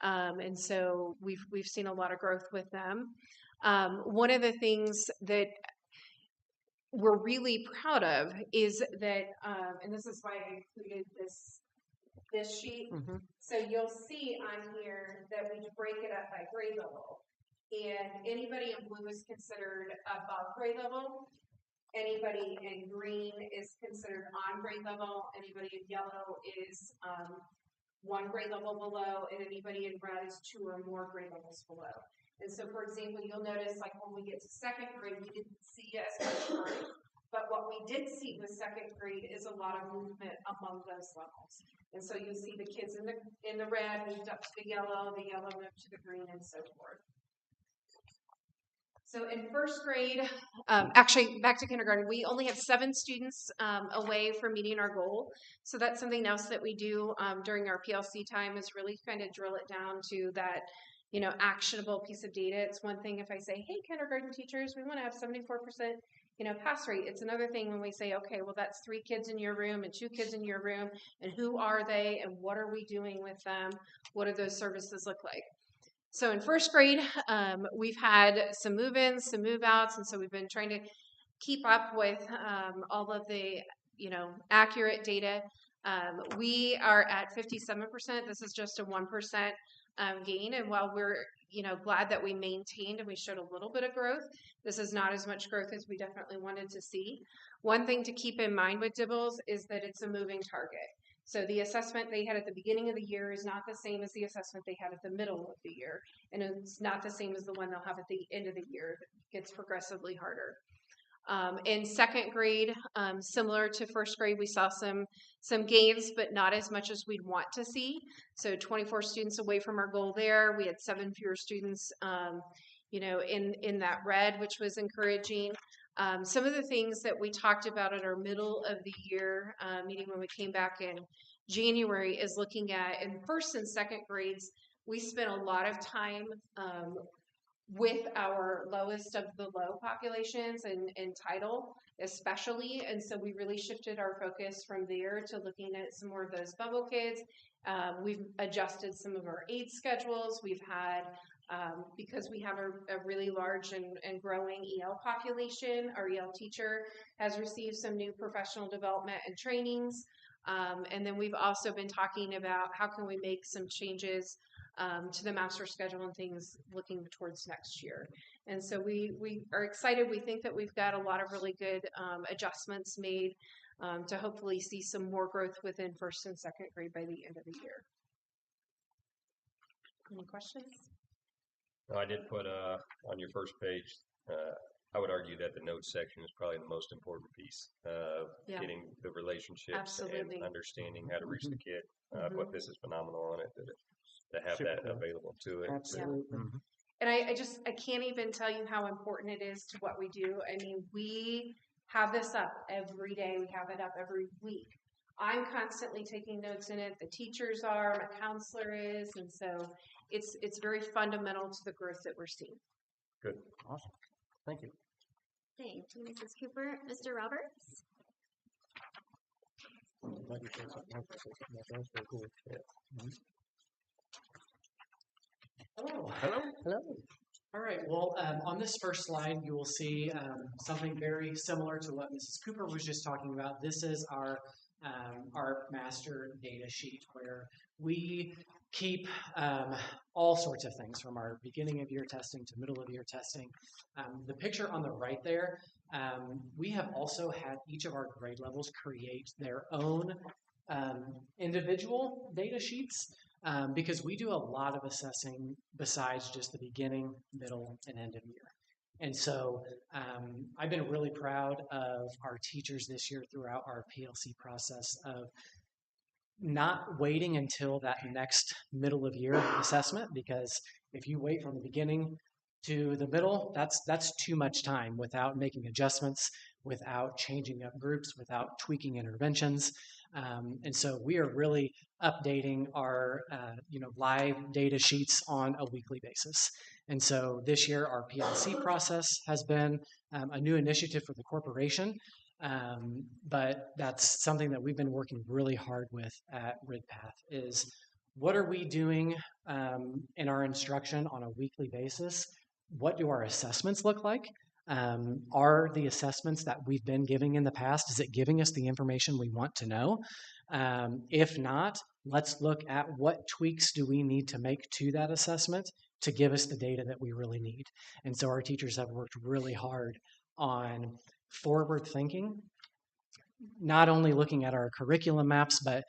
And so we've seen a lot of growth with them. One of the things that we're really proud of is that, and this is why I included this sheet. Mhm. So you'll see on here that we break it up by grade level. And anybody in blue is considered above grade level. Anybody in green is considered on grade level. Anybody in yellow is 1 grade level below, and anybody in red is 2 or more grade levels below. And so, for example, you'll notice like when we get to second grade, we didn't see as much growth. But what we did see with second grade is a lot of movement among those levels. And so you'll see the kids in the red moved up to the yellow moved to the green, and so forth. So in first grade, actually back to kindergarten, we only have 7 students away from meeting our goal. So that's something else that we do during our PLC time is really kind of drill it down to that, actionable piece of data. It's one thing if I say, hey, kindergarten teachers, we want to have 74%, pass rate. It's another thing when we say, okay, well, that's 3 kids in your room and 2 kids in your room, and who are they and what are we doing with them? What do those services look like? So in first grade, we've had some move-ins, some move-outs, and so we've been trying to keep up with all of the, accurate data. We are at 57%. This is just a 1% gain, and while we're, glad that we maintained and we showed a little bit of growth, this is not as much growth as we definitely wanted to see. One thing to keep in mind with Dibbles is that it's a moving target. So the assessment they had at the beginning of the year is not the same as the assessment they had at the middle of the year. And it's not the same as the one they'll have at the end of the year. It gets progressively harder. In second grade, similar to first grade, we saw some gains, but not as much as we'd want to see. So 24 students away from our goal there. We had 7 fewer students, in that red, which was encouraging. Some of the things that we talked about at our middle of the year meeting when we came back in January is looking at in first and second grades, we spent a lot of time with our lowest of the low populations and title especially. And so we really shifted our focus from there to looking at some more of those bubble kids. We've adjusted some of our aid schedules. We've had because we have a really large and growing EL population, our EL teacher has received some new professional development and trainings. And then we've also been talking about how can we make some changes to the master schedule and things looking towards next year. And so we are excited. We think that we've got a lot of really good adjustments made to hopefully see some more growth within first and second grade by the end of the year. Any questions? No, I did put on your first page, I would argue that the notes section is probably the most important piece of getting the relationships Absolutely. and understanding how to reach the kid. But this is phenomenal on it to have Super that cool. available to it. Absolutely. Mhm. And I can't even tell you how important it is to what we do. I mean, we have this up every day. We have it up every week. I'm constantly taking notes in it. The teachers are, my counselor is, and so it's very fundamental to the growth that we're seeing. Good. Awesome. Thank you. Thank you, Mrs. Cooper. Mr. Roberts? Glad you said something. That was very cool. Yeah. Mhm. Hello. Hello. Hello. All right. Well, on this first slide, you will see something very similar to what Mrs. Cooper was just talking about. This is our master data sheet where we keep all sorts of things from our beginning of year testing to middle of year testing. The picture on the right there, we have also had each of our grade levels create their own individual data sheets. Because we do a lot of assessing besides just the beginning, middle, and end of year. And so I've been really proud of our teachers this year throughout our PLC process of not waiting until that next middle of year assessment, because if you wait from the beginning to the middle, that's too much time without making adjustments. without changing up groups, without tweaking interventions. And so we are really updating our live data sheets on a weekly basis. And so this year, our PLC process has been a new initiative for the corporation, but that's something that we've been working really hard with at RidPath is what are we doing in our instruction on a weekly basis? What do our assessments look like? Are the assessments that we've been giving in the past, is it giving us the information we want to know? If not, let's look at what tweaks do we need to make to that assessment to give us the data that we really need. And so our teachers have worked really hard on forward thinking, not only looking at our curriculum maps, but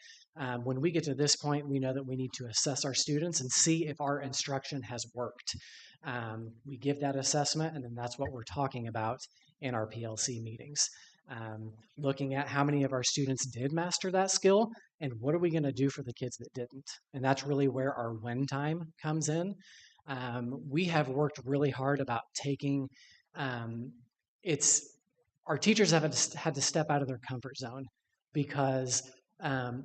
when we get to this point, we know that we need to assess our students and see if our instruction has worked. We give that assessment, and then that's what we're talking about in our PLC meetings. Looking at how many of our students did master that skill, and what are we going to do for the kids that didn't? And that's really where our when time comes in. We have worked really hard about taking our teachers have had to step out of their comfort zone because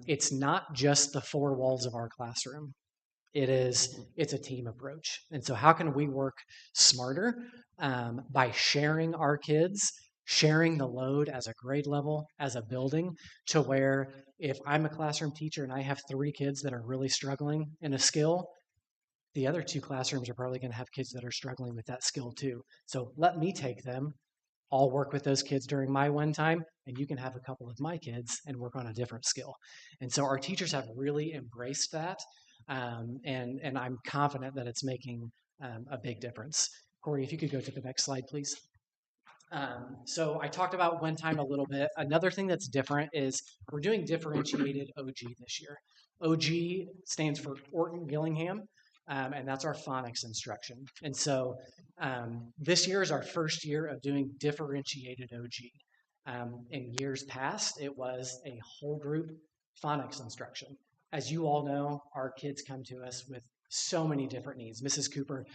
it's not just the four walls of our classroom. It's a team approach. And so how can we work smarter by sharing our kids, sharing the load as a grade level, as a building, to where if I'm a classroom teacher and I have 3 kids that are really struggling in a skill, the other 2 classrooms are probably going to have kids that are struggling with that skill too. So let me take them. I'll work with those kids during my one time, and you can have a couple of my kids and work on a different skill. And so our teachers have really embraced that, and I'm confident that it's making a big difference. Corey, if you could go to the next slide, please. So I talked about one time a little bit. Another thing that's different is we're doing differentiated OG this year. OG stands for Orton Gillingham. And that's our phonics instruction. And so this year is our first year of doing differentiated OG. In years past, it was a whole group phonics instruction. As you all know, our kids come to us with so many different needs. Mrs. Cooper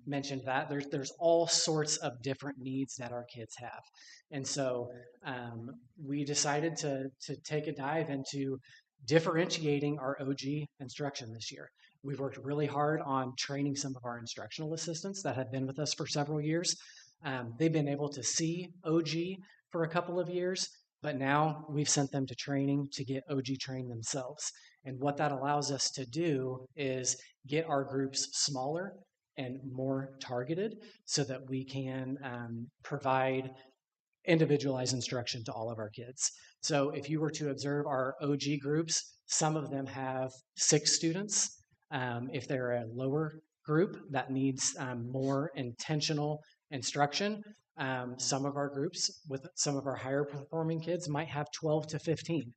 mentioned that. There's all sorts of different needs that our kids have. And so we decided to take a dive into differentiating our OG instruction this year. We've worked really hard on training some of our instructional assistants that have been with us for several years. They've been able to see OG for a couple of years, but now we've sent them to training to get OG trained themselves. And what that allows us to do is get our groups smaller and more targeted so that we can provide individualized instruction to all of our kids. So if you were to observe our OG groups, some of them have 6 students. If they're a lower group that needs more intentional instruction, some of our groups with some of our higher performing kids might have 12 to 15.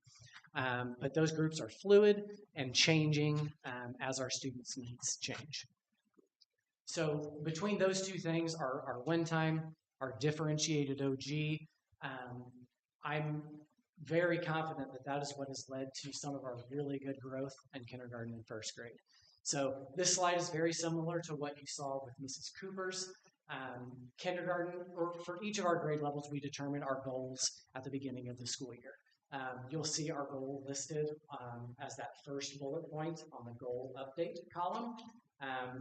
But those groups are fluid and changing as our students' needs change. So between those 2 things, our win time, our differentiated OG, I'm very confident that that is what has led to some of our really good growth in kindergarten and first grade. So this slide is very similar to what you saw with Mrs. Cooper's. Kindergarten, or for each of our grade levels, we determine our goals at the beginning of the school year. You'll see our goal listed as that first bullet point on the goal update column.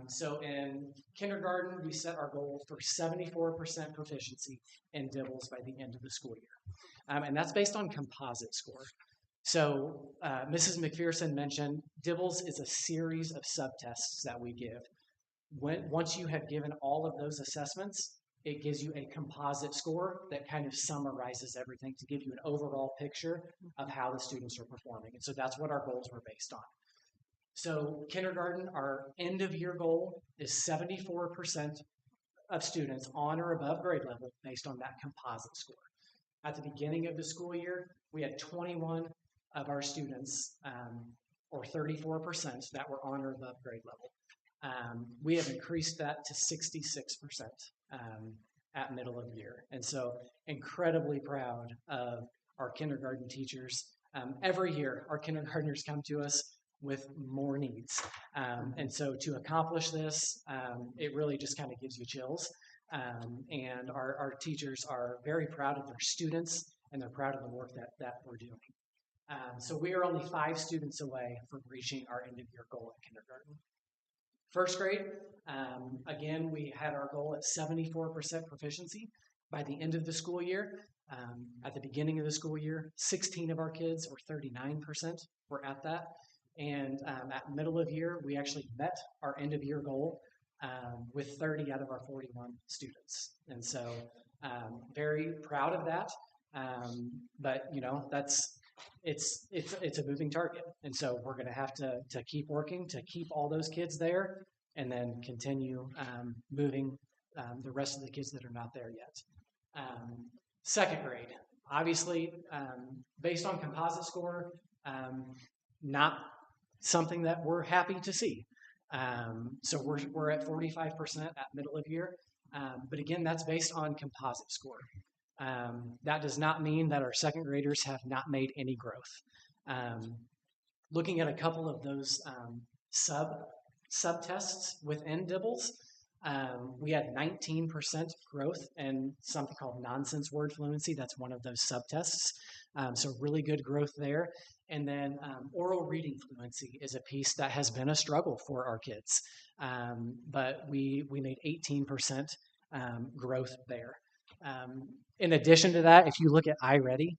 So in kindergarten, we set our goal for 74% proficiency in DIBELS by the end of the school year. And that's based on composite score. So Mrs. McPherson mentioned DIBELS is a series of subtests that we give. Once you have given all of those assessments, it gives you a composite score that kind of summarizes everything to give you an overall picture of how the students are performing. And so that's what our goals were based on. So kindergarten, our end of year goal is 74% of students on or above grade level based on that composite score. At the beginning of the school year, we had 21 of our students, or 34%, that were on or above grade level. We have increased that to 66% at middle of year. And so incredibly proud of our kindergarten teachers. Every year, our kindergartners come to us with more needs. And so to accomplish this, it really just kind of gives you chills. And our teachers are very proud of their students and they're proud of the work that we're doing. So we are only 5 students away from reaching our end of year goal in kindergarten. First grade, again, we had our goal at 74% proficiency by the end of the school year. At the beginning of the school year, 16 of our kids, or 39%, were at that. And at middle of year, we actually met our end of year goal with 30 out of our 41 students. And so very proud of that. But you know, it's a moving target. And so we're going to have to keep working to keep all those kids there and then continue moving the rest of the kids that are not there yet. Second grade, obviously, based on composite score, not something that we're happy to see. So we're at 45% at middle of year. But again, that's based on composite score. That does not mean that our second graders have not made any growth. Looking at a couple of those sub-tests within DIBELS, we had 19% growth in something called nonsense word fluency. That's one of those subtests. So really good growth there. And then oral reading fluency is a piece that has been a struggle for our kids. But we made 18% growth there. In addition to that, if you look at iReady,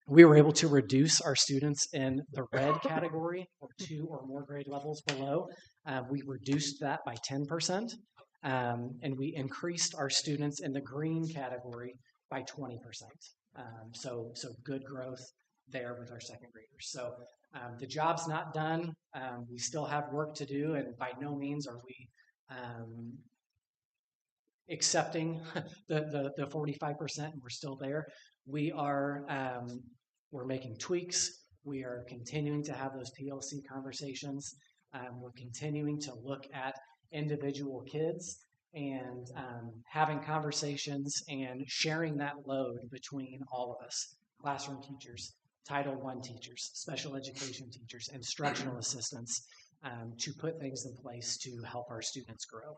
we were able to reduce our students in the red category, or 2 or more grade levels below. We reduced that by 10%, and we increased our students in the green category by 20%. So good growth there with our second graders. So the job's not done. We still have work to do, and by no means are we accepting the 45%, and we're still there. We are we're making tweaks. We are continuing to have those PLC conversations. We're continuing to look at individual kids and having conversations and sharing that load between all of us, classroom teachers, Title I teachers, special education teachers, instructional assistants, to put things in place to help our students grow.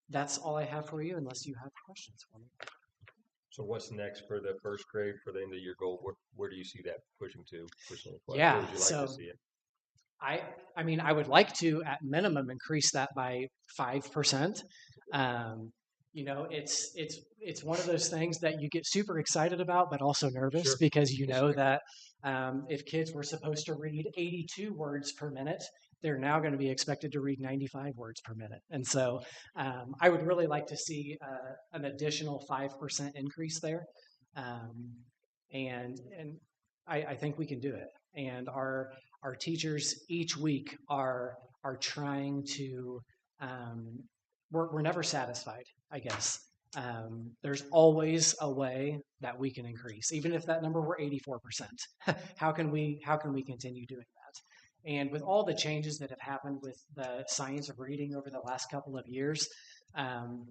That's all I have for you, unless you have questions for me. So what's next for the first grade for the end of your goal? Where do you see that pushing to? Yeah, where would you like to see it? I mean, I would like to, at minimum, increase that by 5%. You know, it's one of those things that you get super excited about, but also nervous because you know that if kids were supposed to read 82 words per minute, they're now going to be expected to read 95 words per minute. And so I would really like to see an additional 5% increase there. And I think we can do it. And our teachers each week are trying to, we're never satisfied, I guess. There's always a way that we can increase, even if that number were 84%. How can we continue doing that? And with all the changes that have happened with the science of reading over the last couple of years,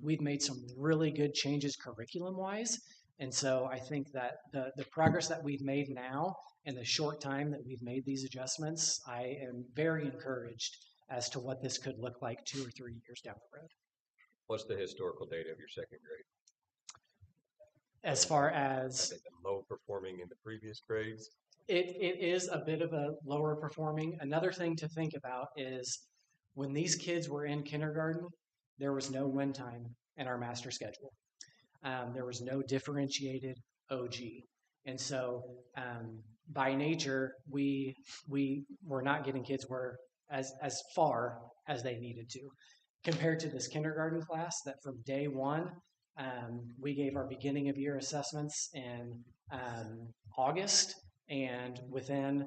we've made some really good changes curriculum-wise. And so I think that the progress that we've made now in the short time that we've made these adjustments, I am very encouraged as to what this could look like 2 or 3 years down the road. What's the historical data of your second grade? As far as low performing in the previous grades? It is a bit of a lower performing. Another thing to think about is when these kids were in kindergarten, there was no win time in our master schedule. There was no differentiated OG. And so by nature, we were not getting kids as far as they needed to. Compared to this kindergarten class that from day one, we gave our beginning of year assessments in August, and within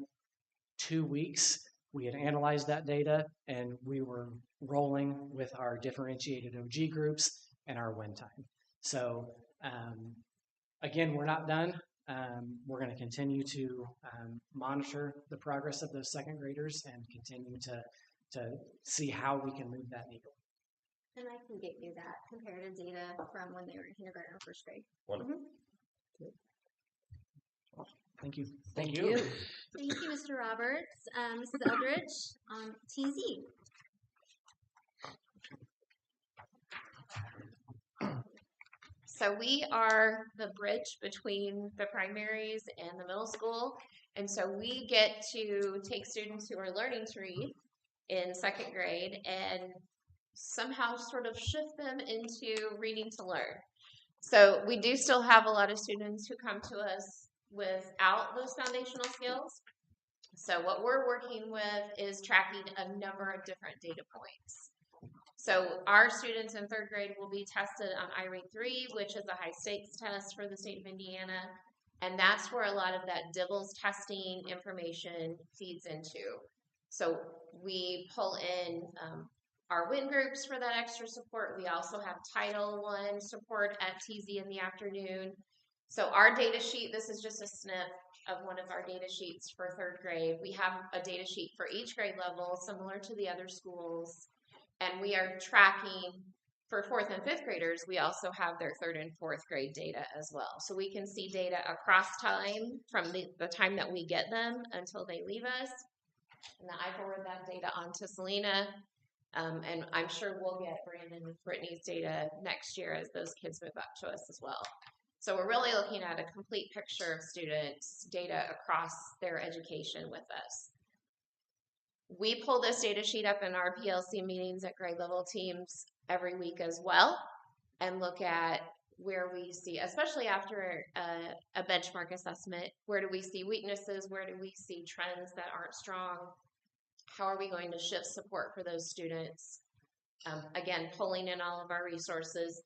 2 weeks, we had analyzed that data and we were rolling with our differentiated OG groups and our win time. So again, we're not done. We're going to continue to monitor the progress of those second graders and continue to see how we can move that needle. And I can get you that comparative data from when they were in kindergarten or first grade. Wonderful. Thank you. Thank you. Thank you, Mr. Roberts. Mrs. Eldridge on TZ. So we are the bridge between the primaries and the middle school. And so we get to take students who are learning to read in second grade and somehow sort of shift them into reading to learn. So we do still have a lot of students who come to us without those foundational skills. So what we're working with is tracking a number of different data points. So our students in third grade will be tested on iRead 3, which is a high stakes test for the state of Indiana. And that's where a lot of that DIBELS testing information feeds into. So we pull in our WIN groups for that extra support. We also have Title I support at TZ in the afternoon. So our data sheet, this is just a snip of one of our data sheets for third grade. We have a data sheet for each grade level, similar to the other schools. And we are tracking for fourth and fifth graders. We also have their third and fourth grade data as well. So we can see data across time from the time that we get them until they leave us. And then I forward that data on to Selena. And I'm sure we'll get Brandon and Brittany's data next year as those kids move up to us as well. So we're really looking at a complete picture of students' data across their education with us. We pull this data sheet up in our PLC meetings at grade level teams every week as well and look at where we see, especially after a benchmark assessment, where do we see weaknesses, where do we see trends that aren't strong, how are we going to shift support for those students. Again, pulling in all of our resources.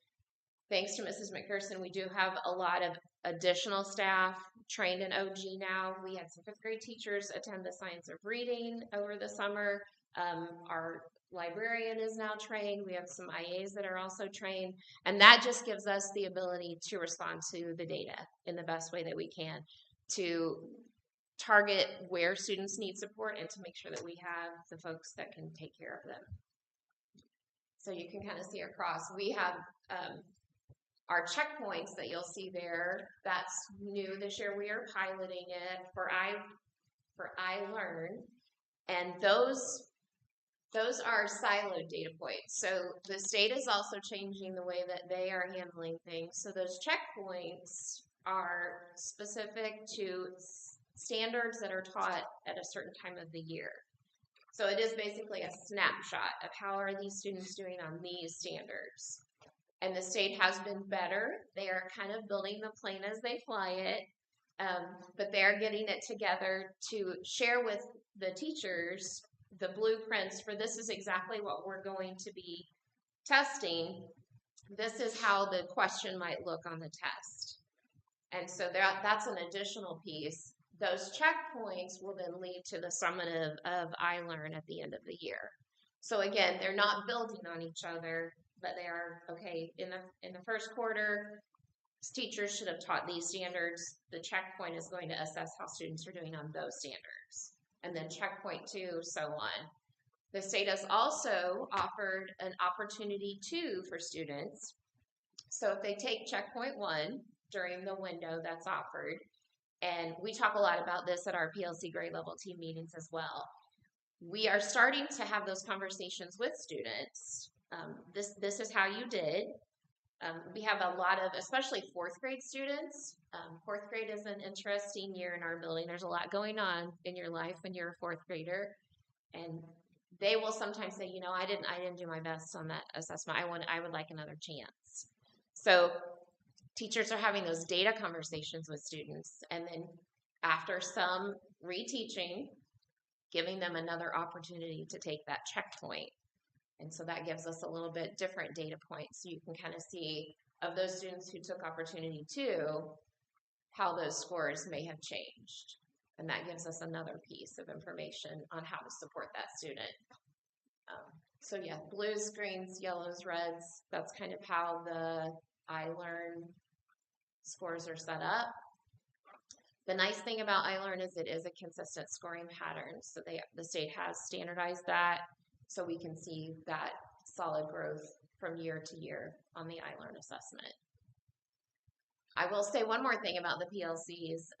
Thanks to Mrs. McPherson, we do have a lot of additional staff trained in OG now. We had some fifth grade teachers attend the science of reading over the summer. Our librarian is now trained. We have some IAs that are also trained. And that just gives us the ability to respond to the data in the best way that we can, to target where students need support and to make sure that we have the folks that can take care of them. So you can kind of see across. We have our checkpoints that you'll see there. That's new this year. We are piloting it for iLearn, and those are siloed data points. So the state is also changing the way that they are handling things. So those checkpoints are specific to standards that are taught at a certain time of the year. So it is basically a snapshot of how are these students doing on these standards. And the state has been better. They are kind of building the plane as they fly it, but they're getting it together to share with the teachers the blueprints for this is exactly what we're going to be testing. This is how the question might look on the test. And so that's an additional piece. Those checkpoints will then lead to the summative of iLearn at the end of the year. So again, they're not building on each other, but they are, okay, in the first quarter, teachers should have taught these standards. The checkpoint is going to assess how students are doing on those standards. And then checkpoint 2, so on. The state has also offered an opportunity 2 for students. So if they take checkpoint 1 during the window that's offered, and we talk a lot about this at our PLC grade level team meetings as well, we are starting to have those conversations with students. This is how you did. We have a lot of, especially fourth grade students. Fourth grade is an interesting year in our building. There's a lot going on in your life when you're a fourth grader, and they will sometimes say, you know, I didn't do my best on that assessment. I would like another chance. So teachers are having those data conversations with students, and then after some reteaching, giving them another opportunity to take that checkpoint. And so that gives us a little bit different data points. So you can kind of see of those students who took opportunity 2, how those scores may have changed. And that gives us another piece of information on how to support that student. So yeah, blues, greens, yellows, reds, that's kind of how the iLearn scores are set up. The nice thing about iLearn is it is a consistent scoring pattern. So the state has standardized that, so we can see that solid growth from year to year on the iLearn assessment. I will say one more thing about the PLCs.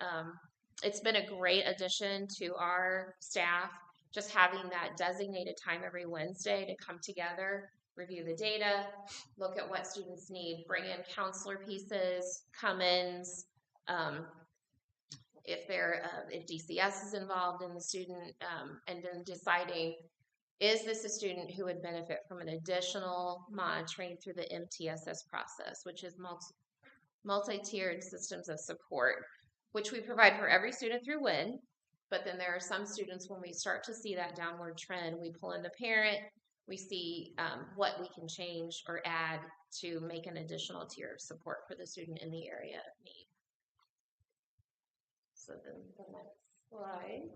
It's been a great addition to our staff, just having that designated time every Wednesday to come together review the data, look at what students need, bring in counselor pieces, come-ins, if DCS is involved in the student, and then deciding, is this a student who would benefit from an additional monitoring through the MTSS process, which is multi-tiered systems of support, which we provide for every student through WIN. But then there are some students, when we start to see that downward trend, we pull in the parent, we see what we can change or add to make an additional tier of support for the student in the area of need. So then the next slide.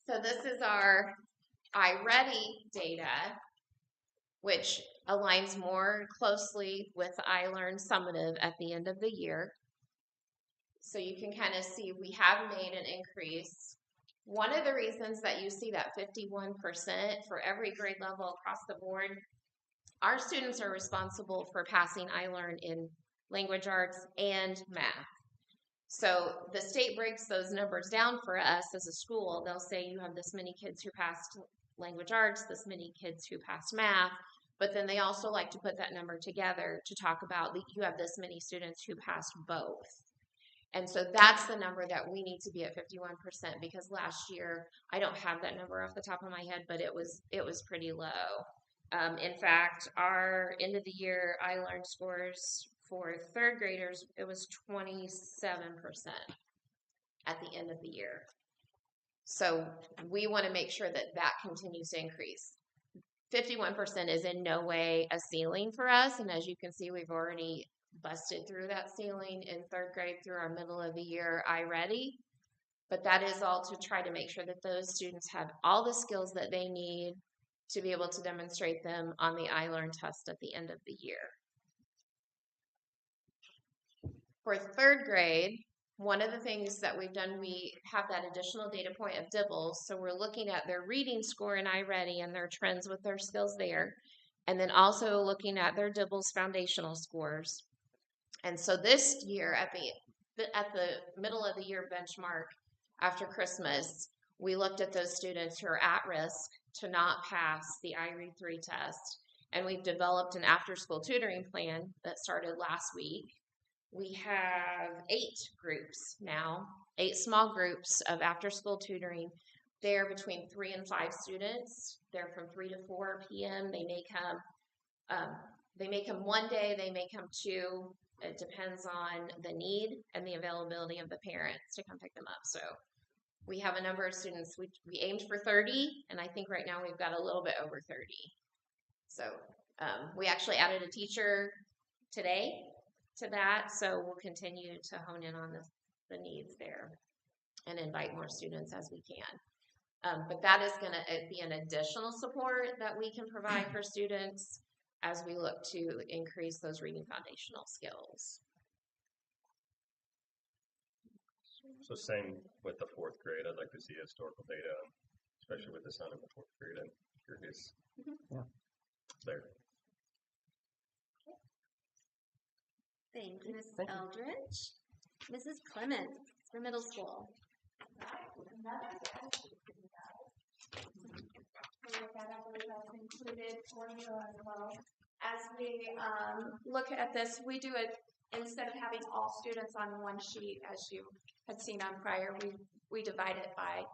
So this is our iReady data, which aligns more closely with iLearn summative at the end of the year. So you can kind of see we have made an increase. One of the reasons that you see that 51% for every grade level across the board, our students are responsible for passing iLearn in language arts and math. So the state breaks those numbers down for us as a school. They'll say you have this many kids who passed language arts, this many kids who passed math, but then they also like to put that number together to talk about you have this many students who passed both. And so that's the number that we need to be at 51%, because last year, I don't have that number off the top of my head, but it was pretty low. In fact, our end of the year iLearn scores for third graders, it was 27% at the end of the year. So we want to make sure that that continues to increase. 51% is in no way a ceiling for us, and as you can see, we've already busted through that ceiling in third grade through our middle of the year iReady. But that is all to try to make sure that those students have all the skills that they need to be able to demonstrate them on the iLearn test at the end of the year. For third grade, one of the things that we've done, we have that additional data point of DIBELS. So we're looking at their reading score in iReady and their trends with their skills there. And then also looking at their DIBELS foundational scores. And so this year, at the middle of the year benchmark after Christmas, we looked at those students who are at risk to not pass the iRead3 test. And we've developed an after-school tutoring plan that started last week. We have 8 groups now, 8 small groups of after-school tutoring. They're between 3 and 5 students. They're from 3 to 4 p.m. They may come one day, they may come 2. It depends on the need and the availability of the parents to come pick them up. So we have a number of students. We aimed for 30, and I think right now we've got a little bit over 30. So we actually added a teacher today to that, so we'll continue to hone in on the needs there and invite more students as we can. But that is going to be an additional support that we can provide for students as we look to increase those reading foundational skills. So same with the 4th grade. I'd like to see historical data, especially with the son in the 4th grade. I'm curious. Yeah. There. Thank you, Mrs. Eldridge. Mrs. Clemens for middle school. Included for you as well. As we look at this, we do it instead of having all students on one sheet, as you had seen on prior. We divide it by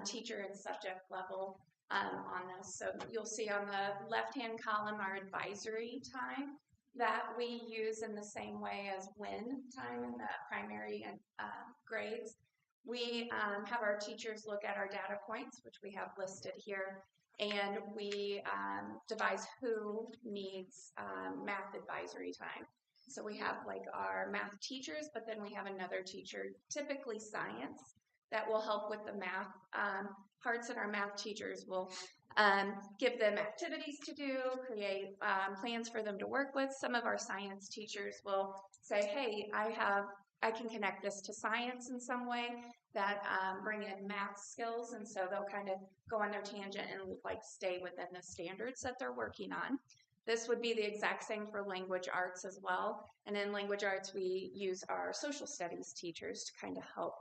teacher and subject level on this. So you'll see on the left-hand column our advisory time that we use in the same way as WIN time in the primary and grades. We have our teachers look at our data points, which we have listed here, and we devise who needs math advisory time. So we have like our math teachers, but then we have another teacher, typically science, that will help with the math parts, and our math teachers will give them activities to do, create plans for them to work with. Some of our science teachers will say, hey, I can connect this to science in some way that bring in math skills, and so they'll kind of go on their tangent and like stay within the standards that they're working on. This would be the exact same for language arts as well. And in language arts, we use our social studies teachers to kind of help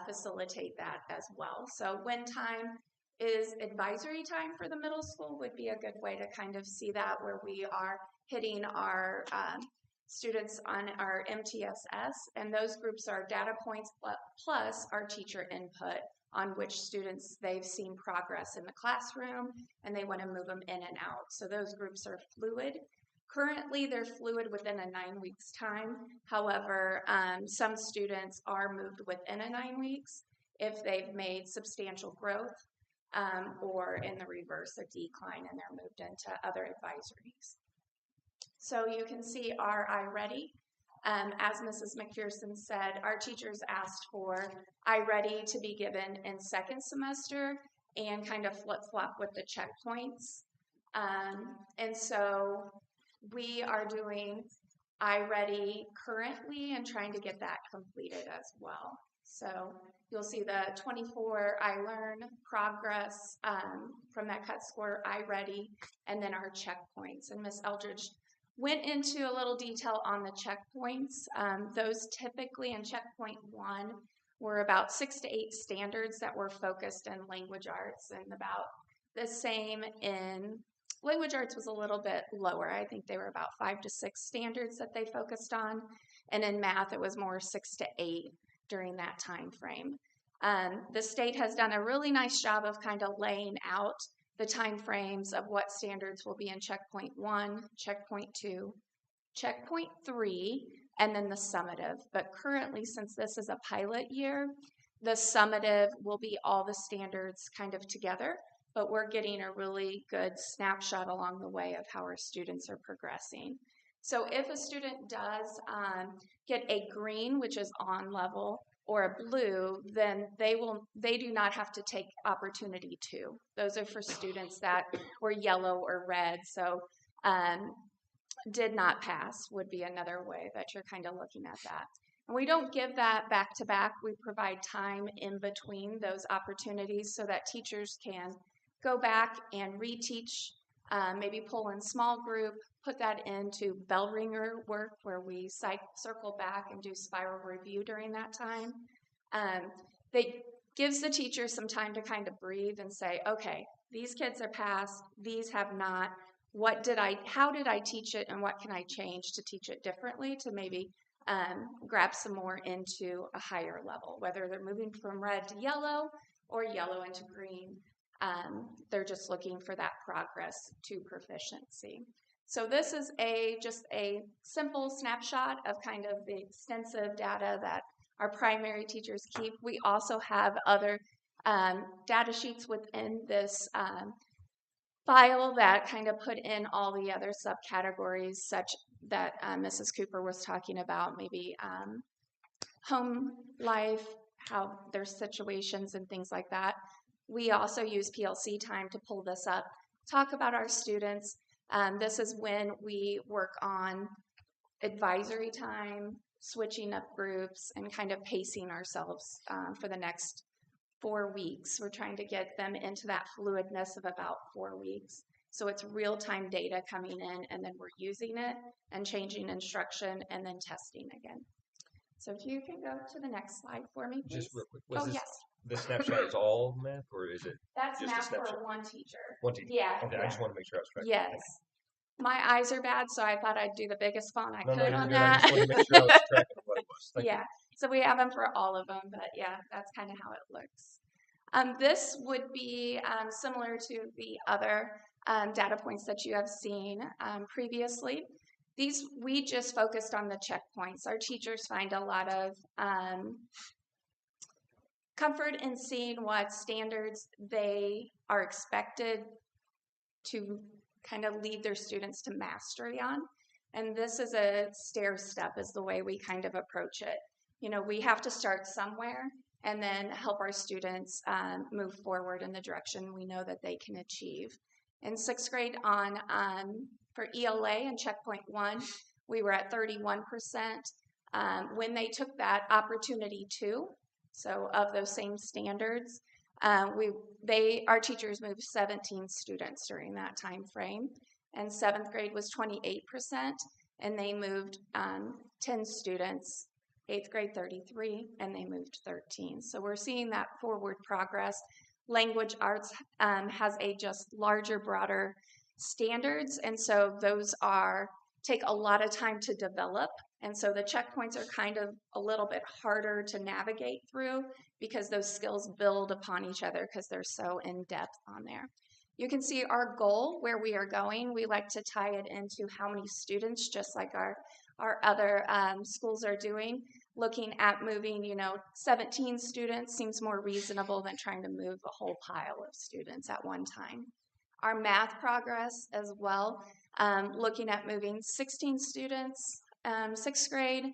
facilitate that as well. So WIN time is advisory time for the middle school would be a good way to kind of see that, where we are hitting our students on our MTSS, and those groups are data points plus our teacher input on which students they've seen progress in the classroom and they want to move them in and out. So those groups are fluid. Currently, they're fluid within a 9 weeks time. However, some students are moved within a 9 weeks if they've made substantial growth, or in the reverse, a decline, and they're moved into other advisories. So you can see our iReady. As Mrs. McPherson said, our teachers asked for iReady to be given in second semester and kind of flip-flop with the checkpoints. And so we are doing iReady currently and trying to get that completed as well. So you'll see the 24 iLearn progress from that cut score, iReady, and then our checkpoints. And Ms. Eldridge went into a little detail on the checkpoints. Those typically in checkpoint 1 were about 6 to 8 standards that were focused in language arts, and about the same in language arts was a little bit lower. I think they were about 5 to 6 standards that they focused on, and in math it was more 6 to 8 during that time frame. The state has done a really nice job of kind of laying out the time frames of what standards will be in checkpoint 1, checkpoint 2, checkpoint 3, and then the summative. But currently, since this is a pilot year, the summative will be all the standards kind of together, but we're getting a really good snapshot along the way of how our students are progressing. So if a student does get a green, which is on level, or a blue, then they do not have to take opportunity 2. Those are for students that were yellow or red. So did not pass would be another way that you're kind of looking at that. And we don't give that back to back. We provide time in between those opportunities so that teachers can go back and reteach, maybe pull in small group, put that into bell ringer work where we circle back and do spiral review during that time. That gives the teacher some time to kind of breathe and say, okay, these kids are passed, these have not. How did I teach it, and what can I change to teach it differently to maybe grab some more into a higher level, whether they're moving from red to yellow or yellow into green. They're just looking for that progress to proficiency. So this is just a simple snapshot of kind of the extensive data that our primary teachers keep. We also have other data sheets within this file that kind of put in all the other subcategories, such that Mrs. Cooper was talking about, maybe home life, how there's situations and things like that. We also use PLC time to pull this up, talk about our students. This is when we work on advisory time, switching up groups, and kind of pacing ourselves for the next 4 weeks. We're trying to get them into that fluidness of about 4 weeks. So it's real-time data coming in, and then we're using it and changing instruction and then testing again. So if you can go to the next slide for me, please. Just real quick. Yes. The snapshot is all math, or is it That's just a math snapshot? for one teacher. One teacher. Yeah. Okay, yeah. I just want to make sure I was tracking. Yes. My eyes are bad, so I thought I'd do the biggest font I could you're on good. that. I just wanted to make sure I was tracking what it was. Thank yeah. So we have them for all of them, but yeah, that's kind of how it looks. This would be similar to the other data points that you have seen previously. These, we just focused on the checkpoints. Our teachers find a lot of comfort in seeing what standards they are expected to kind of lead their students to mastery on. And this is a stair step is the way we kind of approach it. You know, we have to start somewhere and then help our students move forward in the direction we know that they can achieve. In 6th grade for ELA and checkpoint 1, we were at 31%. When they took that opportunity 2, so of those same standards, our teachers moved 17 students during that time frame, and 7th grade was 28%, and they moved 10 students. 8th grade 33, and they moved 13. So we're seeing that forward progress. Language arts has a just larger, broader standards, and so those take a lot of time to develop. And so the checkpoints are kind of a little bit harder to navigate through because those skills build upon each other because they're so in depth on there. You can see our goal, where we are going. We like to tie it into how many students, just like our other schools are doing. Looking at moving, 17 students seems more reasonable than trying to move a whole pile of students at one time. Our math progress as well, looking at moving 16 students, 6th grade,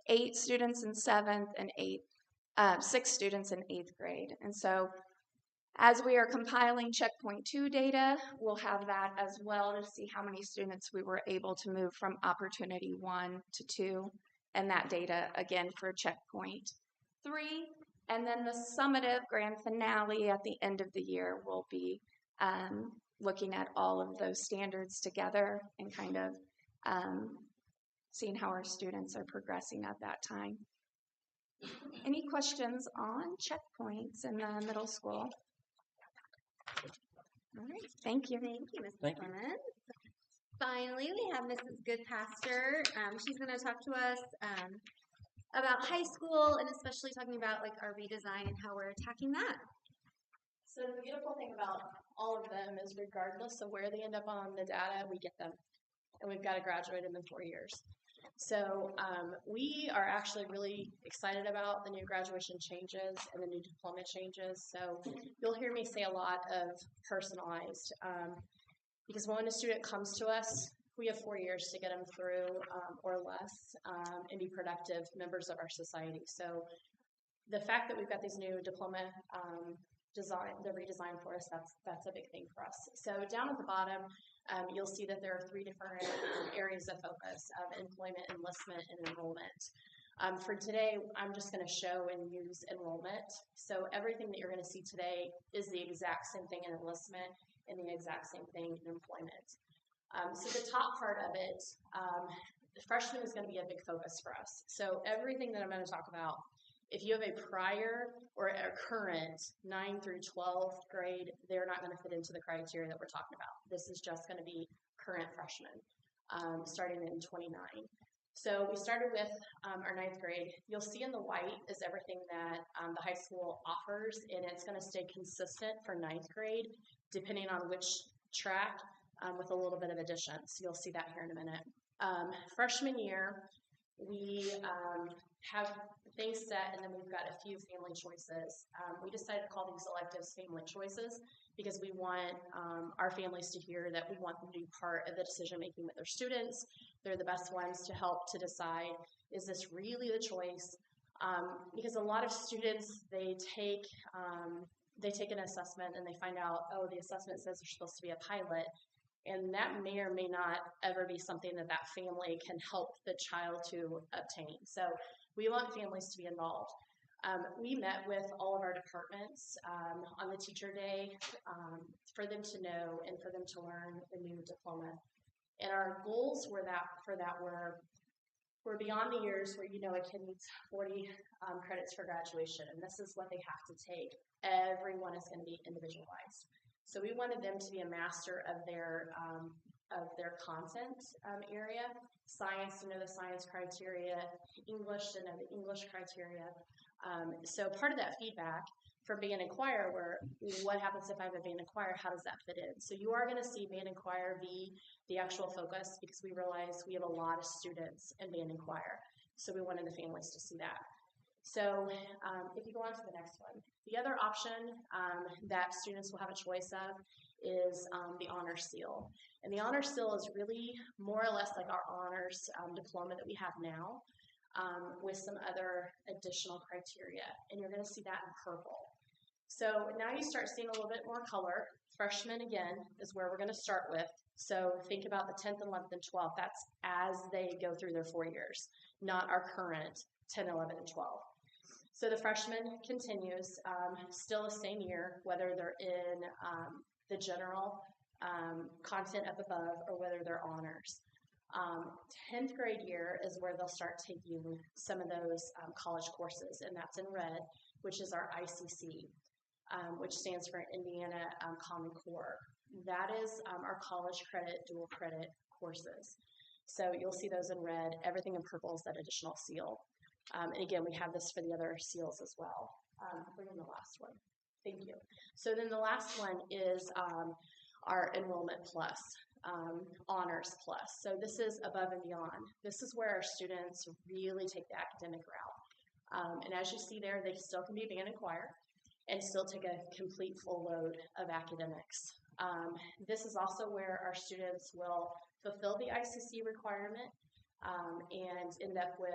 8 students in 7th, and 6 students in 8th grade. And so as we are compiling checkpoint 2 data, we'll have that as well to see how many students we were able to move from opportunity 1 to 2, and that data again for checkpoint 3. And then the summative grand finale at the end of the year will be looking at all of those standards together and kind of seeing how our students are progressing at that time. Any questions on checkpoints in the middle school? All right, thank you. Thank you, Mrs. Thank you. Clemens. Finally, we have Mrs. Goodpaster. She's going to talk to us about high school and especially talking about like our redesign and how we're attacking that. So the beautiful thing about all of them is regardless of where they end up on the data, we get them. And we've got to graduate them in 4 years. So we are actually really excited about the new graduation changes and the new diploma changes. So you'll hear me say a lot of personalized because when a student comes to us, we have 4 years to get them through or less and be productive members of our society. So the fact that we've got these new diploma the redesign for us, that's a big thing for us. So down at the bottom, you'll see that there are 3 different areas of focus of employment, enlistment, and enrollment. For today, I'm just going to show and use enrollment. So everything that you're going to see today is the exact same thing in enlistment and the exact same thing in employment. So the top part of it, the freshman is going to be a big focus for us. So everything that I'm going to talk about, if you have a prior or a current 9 through 12th grade, they're not going to fit into the criteria that we're talking about. This is just going to be current freshmen, starting in 29. So we started with our 9th grade. You'll see in the white is everything that the high school offers, and it's going to stay consistent for 9th grade, depending on which track, with a little bit of additions. You'll see that here in a minute. Freshman year, we have things set, and then we've got a few family choices. We decided to call these electives family choices because we want our families to hear that we want them to be part of the decision making with their students. They're the best ones to help to decide, is this really the choice? Because a lot of students, they take an assessment and they find out, oh, the assessment says they're supposed to be a pilot. And that may or may not ever be something that that family can help the child to obtain. So we want families to be involved. We met with all of our departments on the teacher day for them to know and for them to learn the new diploma. And our goals were beyond the years where a kid needs 40 credits for graduation, and this is what they have to take. Everyone is going to be individualized. So we wanted them to be a master of their content area, science to know the science criteria, English to know the English criteria. So part of that feedback from band and choir were, what happens if I have a band and choir? How does that fit in? So you are going to see band and choir be the actual focus because we realize we have a lot of students in band and choir. So we wanted the families to see that. So if you go on to the next one, the other option that students will have a choice of is the honor seal. And the honor seal is really more or less like our honors diploma that we have now with some other additional criteria. And you're going to see that in purple. So now you start seeing a little bit more color. Freshmen, again, is where we're going to start with. So think about the 10th, 11th, and 12th. That's as they go through their 4 years, not our current 10, 11, and 12. So the freshman continues, still the same year, whether they're in the general content up above or whether they're honors. 10th grade year is where they'll start taking some of those college courses, and that's in red, which is our ICC. which stands for Indiana Common Core. That is our college credit, dual credit courses. So you'll see those in red. Everything in purple is that additional seal. And again, we have this for the other seals as well. Bring in the last one. Thank you. So then the last one is our Enrollment Plus, Honors Plus. So this is above and beyond. This is where our students really take the academic route. And as you see there, they still can be band and choir and still take a complete full load of academics. This is also where our students will fulfill the ICC requirement and end up with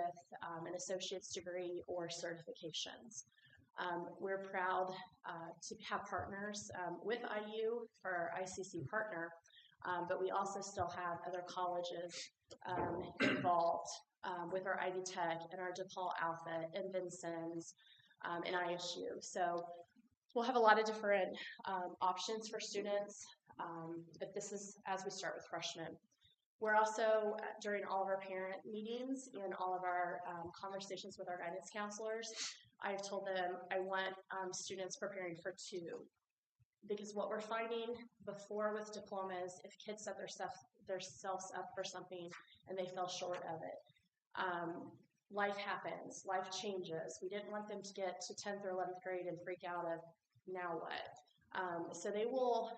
an associate's degree or certifications. We're proud to have partners with IU for our ICC partner, but we also still have other colleges involved with our Ivy Tech and our DePaul Alpha and Vincennes and ISU. So we'll have a lot of different options for students, but this is as we start with freshmen. We're also, during all of our parent meetings and all of our conversations with our guidance counselors, I've told them I want students preparing for 2. Because what we're finding before with diplomas, if kids set themselves up for something and they fell short of it, life happens, life changes. We didn't want them to get to 10th or 11th grade and freak out of now what. So they will,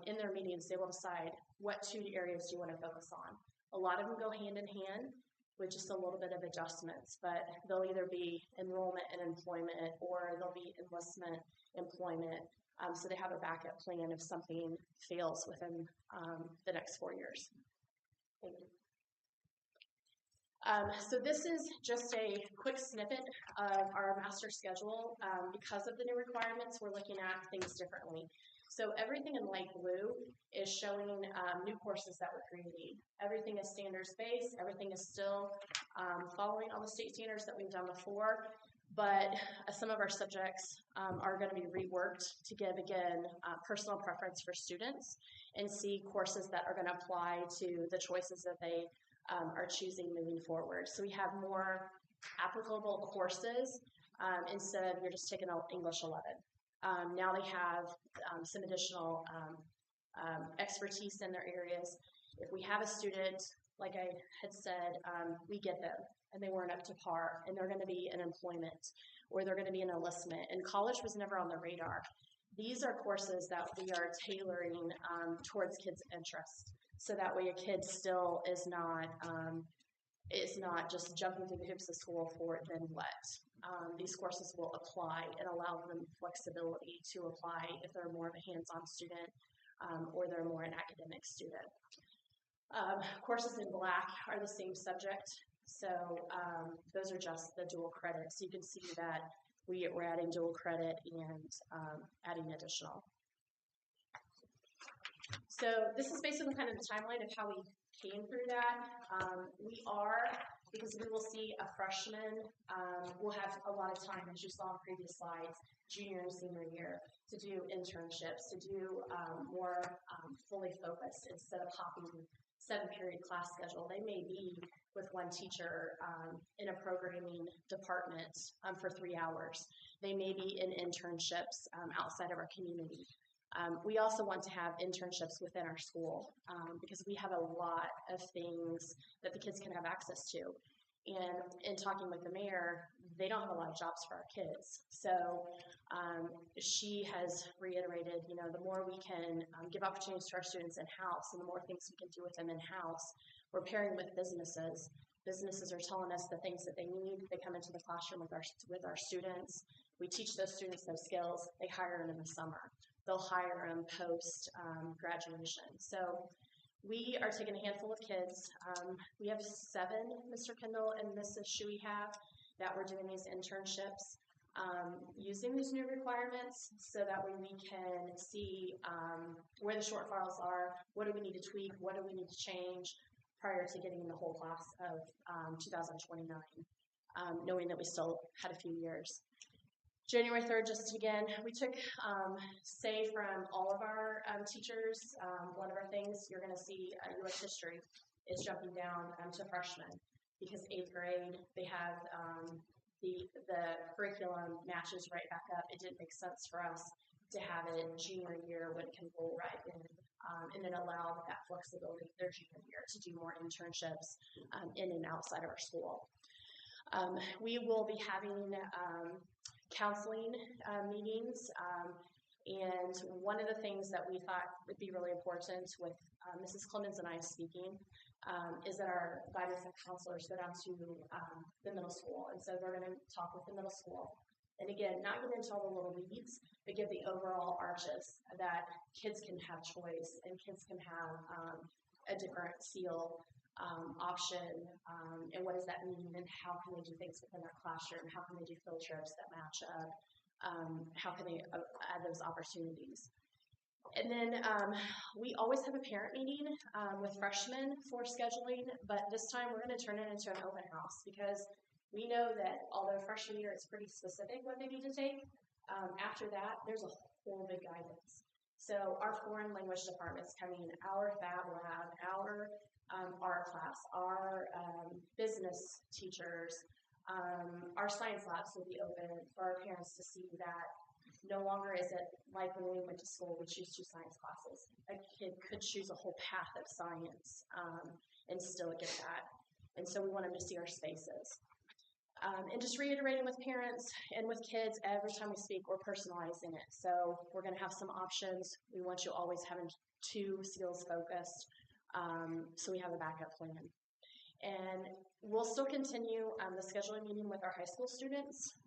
in their meetings, they will decide what 2 areas do you want to focus on. A lot of them go hand in hand with just a little bit of adjustments, but they'll either be enrollment and employment or they'll be enlistment, employment. So they have a backup plan if something fails within the next 4 years. Thank you. So this is just a quick snippet of our master schedule. Because of the new requirements, we're looking at things differently. So everything in light blue is showing new courses that we're creating. Everything is standards-based. Everything is still following all the state standards that we've done before. But some of our subjects are going to be reworked to give, again, personal preference for students and see courses that are going to apply to the choices that they are choosing moving forward. So we have more applicable courses instead of you're just taking English 11. Now they have some additional expertise in their areas. If we have a student, like I had said, we get them and they weren't up to par and they're going to be in employment or they're going to be in enlistment, and college was never on the radar. These are courses that we are tailoring towards kids' interests, so that way a kid still is not just jumping through the hoops of school for then what. These courses will apply and allow them flexibility to apply if they're more of a hands-on student or they're more an academic student. Courses in black are the same subject, so those are just the dual credit. So you can see that we're adding dual credit and adding additional. So this is basically kind of the timeline of how we came through that. We are, because we will see a freshman, will have a lot of time, as you saw in previous slides, junior and senior year, to do internships, to do more fully focused instead of hopping 7-period class schedule. They may be with one teacher in a programming department for 3 hours. They may be in internships outside of our community. We also want to have internships within our school because we have a lot of things that the kids can have access to. And in talking with the mayor, they don't have a lot of jobs for our kids. So she has reiterated, the more we can give opportunities to our students in-house and the more things we can do with them in-house, we're pairing with businesses. Businesses are telling us the things that they need. They come into the classroom with our students. We teach those students those skills. They hire them in the summer. They'll hire them post graduation. So we are taking a handful of kids. We have 7, Mr. Kendall and Mrs. Shuey have, that we're doing these internships using these new requirements so that way we can see where the shortfalls are, what do we need to tweak, what do we need to change prior to getting the whole class of 2029, knowing that we still had a few years. January 3rd, just again, we took, say, from all of our teachers, one of our things, you're going to see U.S. history is jumping down to freshmen because 8th grade, they have the curriculum matches right back up. It didn't make sense for us to have it junior year when it can roll right in, and then allow that flexibility their junior year to do more internships in and outside of our school. We will be having counseling meetings, and one of the things that we thought would be really important with Mrs. Clemens and I speaking is that our guidance and counselors go down to the middle school, and so they're going to talk with the middle school. And again, not get into all the little weeds, but give the overall arches that kids can have choice and kids can have a different seal option, and what does that mean, and how can they do things within their classroom, how can they do field trips that match up, how can they add those opportunities. And then we always have a parent meeting with freshmen for scheduling, but this time we're going to turn it into an open house because we know that although freshman year is pretty specific what they need to take, after that there's a whole big guidance. So our foreign language department's coming, our fab lab, our art class, our business teachers, our science labs will be open for our parents to see that no longer is it like when we went to school, we choose 2 science classes. A kid could choose a whole path of science and still get that. And so we want them to see our spaces. And just reiterating with parents and with kids, every time we speak, we're personalizing it. So we're going to have some options. We want you always having 2 skills focused, so we have a backup plan. And we'll still continue the scheduling meeting with our high school students,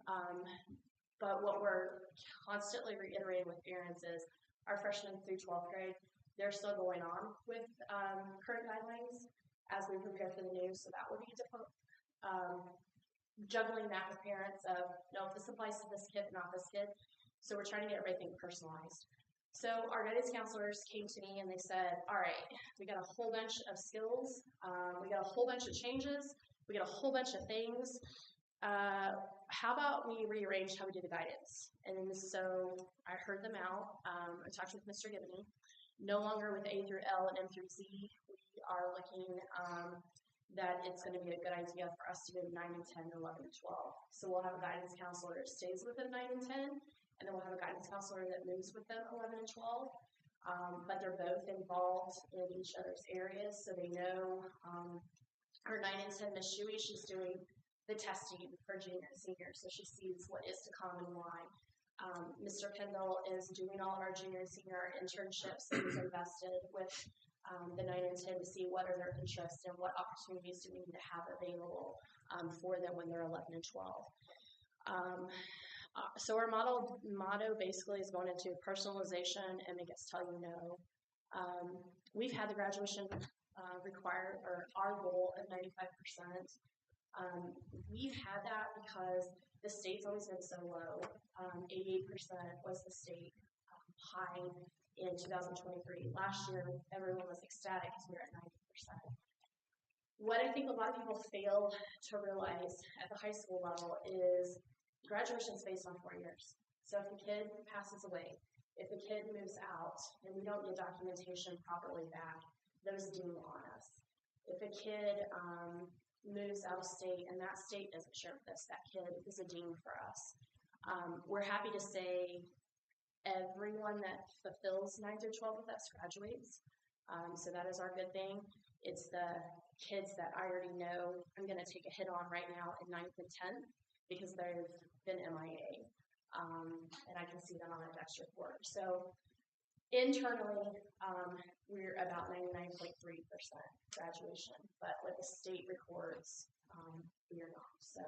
but what we're constantly reiterating with parents is our freshmen through 12th grade, they're still going on with current guidelines as we prepare for the new, so that would be difficult. Juggling that with parents of, no, this applies to this kid, not this kid. So we're trying to get everything personalized. So our guidance counselors came to me and they said, all right, we got a whole bunch of skills. We got a whole bunch of changes. We got a whole bunch of things. How about we rearrange how we do the guidance? And so I heard them out. I talked with Mr. Gibney. No longer with A through L and M through Z. We are looking that it's going to be a good idea for us to go to 9 and 10, 11 and 12. So we'll have a guidance counselor that stays within 9 and 10, and then we'll have a guidance counselor that moves with them 11 and 12. But they're both involved in each other's areas, so they know our 9 and 10, Miss Shuey, she's doing the testing for junior and senior, so she sees what is to come and why. Mr. Kendall is doing all of our junior and senior internships that he's invested with the 9 and 10 to see what are their interests and what opportunities do we need to have available for them when they're 11 and 12. So our motto basically is going into personalization and make us tell you no. We've had the graduation required, or our goal of 95%. We've had that because the state's always been so low. 88% was the state high in 2023. Last year, everyone was ecstatic because we were at 90%. What I think a lot of people fail to realize at the high school level is graduation is based on 4 years. So if a kid passes away, if a kid moves out, and we don't get documentation properly back, those ding on us. If a kid moves out of state and that state doesn't share with us, that kid is a ding for us. We're happy to say everyone that fulfills 9 through 12 with us graduates. So that is our good thing. It's the kids that I already know I'm going to take a hit on right now in 9th and 10th because they've been MIA. And I can see them on a Dex report. So internally, we're about 99.3% graduation, but what the state records, we are not. So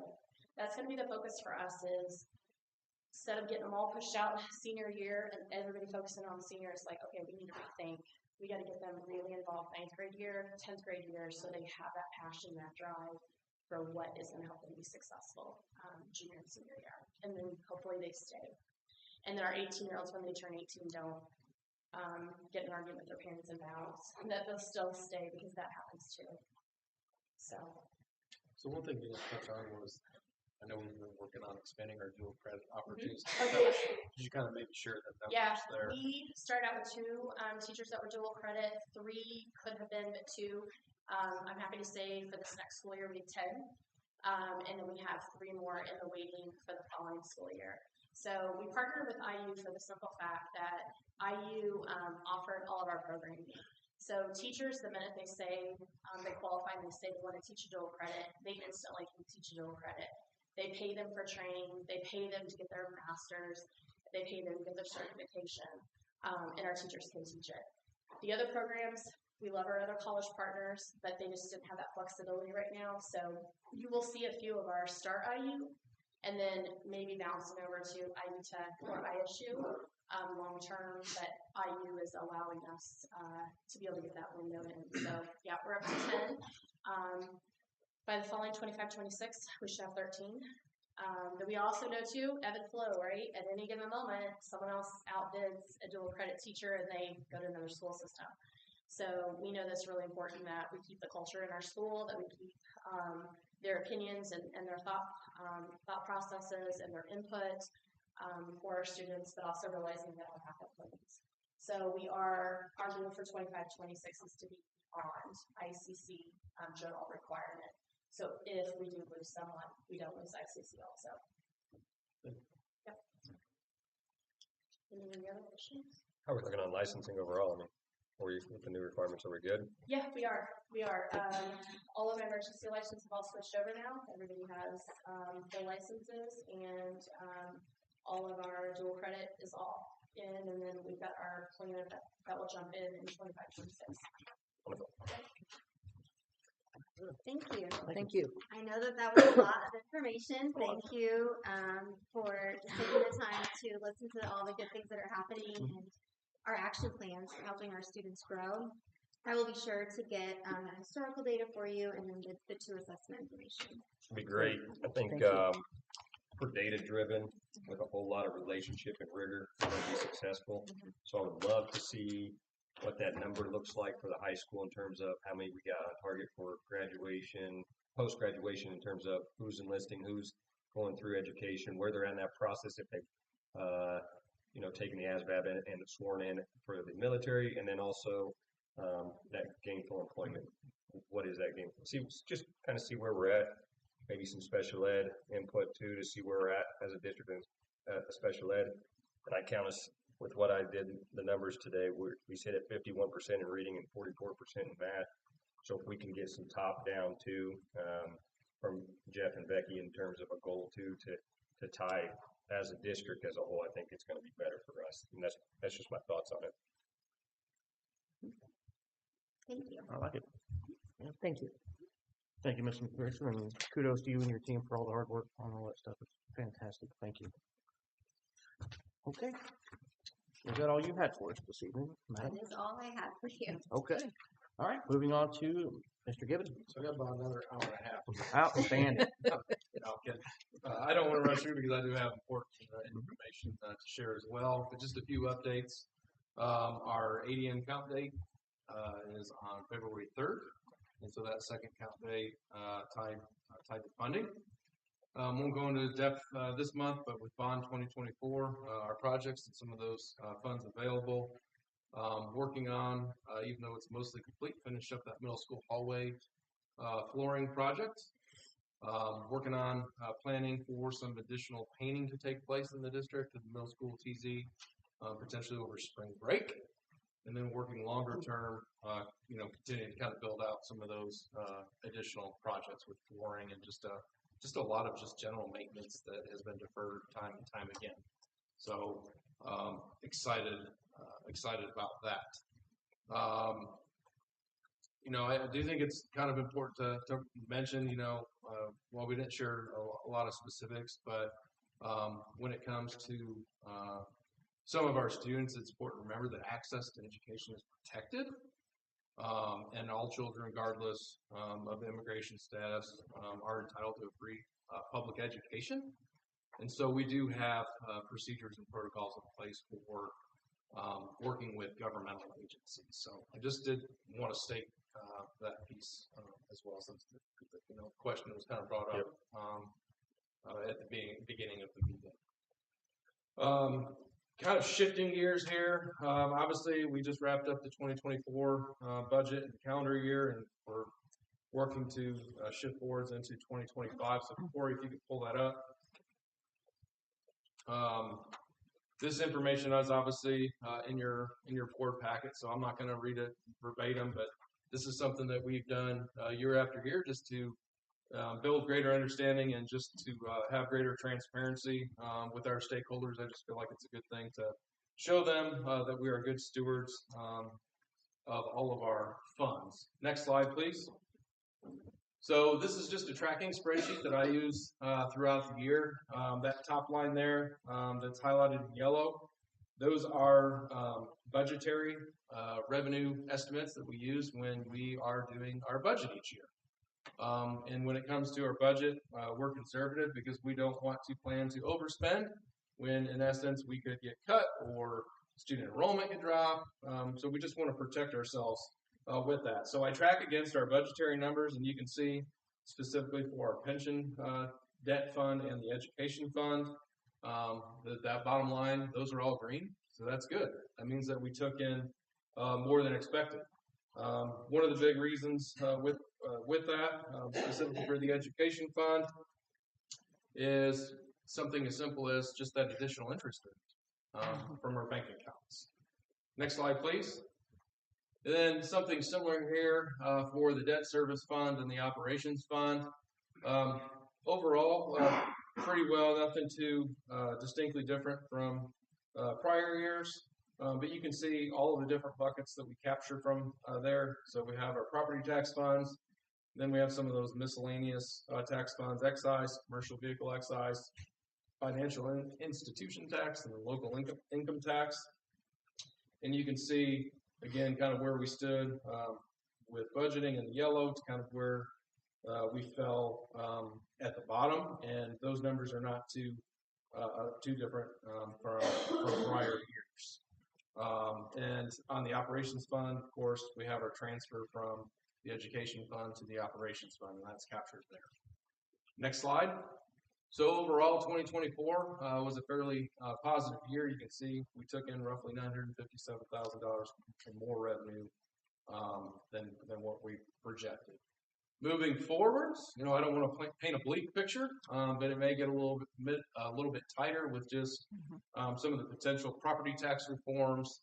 that's going to be the focus for us is instead of getting them all pushed out senior year and everybody focusing on senior, it's like, okay, we need to rethink. We got to get them really involved 9th grade year, 10th grade year, so they have that passion, that drive for what is going to help them be successful junior and senior year. And then hopefully they stay. And then our 18-year-olds, when they turn 18, don't get an argument with their parents and bounce, and that they'll still stay because that happens too. So one thing you just touched on was, I know we've been working on expanding our dual credit opportunities. Oh, yeah. Did you kind of make sure that that Yeah, was there? we started out with 2 teachers that were dual credit. 3 could have been, but 2. I'm happy to say for this next school year we have 10. And then we have 3 more in the waiting for the following school year. So we partnered with IU for the simple fact that IU offered all of our programming. So teachers, the minute they say they qualify and they say they want to teach a dual credit, they instantly can teach a dual credit. They pay them for training, they pay them to get their master's, they pay them to get their certification, and our teachers can teach it. The other programs, we love our other college partners, but they just didn't have that flexibility right now. So you will see a few of our start IU, and then maybe bouncing over to IU Tech or ISU long term, but IU is allowing us to be able to get that window in. So yeah, we're up to 10. By the following 25-26, we should have 13. But we also know too, ebb and flow, right? At any given moment, someone else outbids a dual credit teacher and they go to another school system. So we know that's really important that we keep the culture in our school, that we keep their opinions and their thought processes and their input for our students, but also realizing that we have backup plans. So our goal for 25-26 is to be beyond ICC general requirement. So if we do lose someone, we don't lose ICC also. Yep. Any other questions? How are we looking on licensing overall? I mean, with the new requirements, are we good? Yeah, we are. All of our emergency licenses have all switched over now. Everybody has their licenses, and all of our dual credit is all in. And then we've got our plan that will jump in 25-26. Wonderful. Thank you. Thank you. I know that was a lot of information. Thank you for taking the time to listen to all the good things that are happening and our action plans for helping our students grow. I will be sure to get that historical data for you and then the 2 assessment information. It'd be great. I think we're data driven with a whole lot of relationship and rigor to be successful. So I would love to see what that number looks like for the high school in terms of how many we got on target for graduation, post-graduation, in terms of who's enlisting, who's going through education, where they're at in that process, if they've taken the ASVAB and sworn in for the military, and then also that gainful employment. What is that gainful? Just kind of see where we're at. Maybe some special ed input too to see where we're at as a district in special ed. And I count us with what I did, the numbers today, we sit at 51% in reading and 44% in math. So if we can get some top down too from Jeff and Becky in terms of a goal too to tie as a district as a whole, I think it's going to be better for us. And that's just my thoughts on it. Thank you. I like it. Yeah, thank you. Thank you, Mr. McPherson, and kudos to you and your team for all the hard work on all that stuff. It's fantastic. Thank you. Okay. Is that all you had for us this evening, madam? That is all I have for you. Okay. All right. Moving on to Mr. Gibbons. So I got about another hour and a half. Outstanding. No, I'm kidding. I don't want to rush through because I do have important information to share as well. But just a few updates. Our ADM count date is on February 3rd. And so that second count date tied to funding. Won't go into depth this month, but with Bond 2024, our projects and some of those funds available. Working on, even though it's mostly complete, finish up that middle school hallway flooring project. Working on planning for some additional painting to take place in the district at the middle school TZ, potentially over spring break. And then working longer term, continuing to kind of build out some of those additional projects with flooring and just a lot of just general maintenance that has been deferred time and time again. So excited about that. I do think it's kind of important to mention, while we didn't share a lot of specifics, but when it comes to some of our students, it's important to remember that access to education is protected, and all children, regardless of immigration status, are entitled to a free public education. And so we do have procedures and protocols in place for working with governmental agencies. So I just did want to state that piece as well, since the question was kind of brought up at the beginning of the meeting. Kind of shifting gears here. Obviously, we just wrapped up the 2024 budget and calendar year, and we're working to shift boards into 2025. So Corey, if you could pull that up. This information is obviously in your board packet, so I'm not going to read it verbatim, but this is something that we've done year after year just to build greater understanding and just to have greater transparency with our stakeholders. I just feel like it's a good thing to show them that we are good stewards of all of our funds. Next slide, please. So this is just a tracking spreadsheet that I use throughout the year. That top line there that's highlighted in yellow, those are budgetary revenue estimates that we use when we are doing our budget each year. And when it comes to our budget, we're conservative because we don't want to plan to overspend when, in essence, we could get cut or student enrollment could drop. So we just want to protect ourselves with that. So I track against our budgetary numbers, and you can see specifically for our pension debt fund and the education fund, that bottom line, those are all green. So that's good. That means that we took in more than expected. One of the big reasons with that, specifically for the education fund, is something as simple as just that additional interest rate from our bank accounts. Next slide, please. And then something similar here for the debt service fund and the operations fund. Overall, pretty well, nothing too distinctly different from prior years. But you can see all of the different buckets that we capture from there. So we have our property tax funds. Then we have some of those miscellaneous tax funds, excise, commercial vehicle excise, financial institution tax, and the local income tax. And you can see, again, kind of where we stood with budgeting in the yellow to kind of where we fell at the bottom. And those numbers are not too different from prior years. And on the operations fund, of course, we have our transfer from the education fund to the operations fund, and that's captured there. Next slide. So overall, 2024 was a fairly positive year. You can see we took in roughly $957,000 more revenue than what we projected. Moving forwards, I don't want to paint a bleak picture, but it may get a little bit tighter with just some of the potential property tax reforms.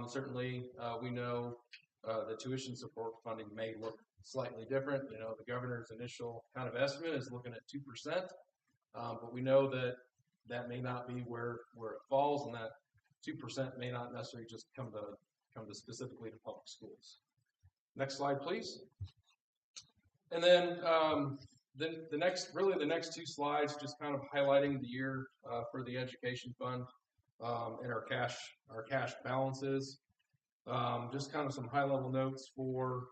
Certainly, we know the tuition support funding may look slightly different. The governor's initial kind of estimate is looking at 2%, but we know that may not be where it falls, and that 2% may not necessarily just come to specifically to public schools. Next slide, please. And then the next two slides just kind of highlighting the year for the education fund and our cash balances. Just kind of some high-level notes for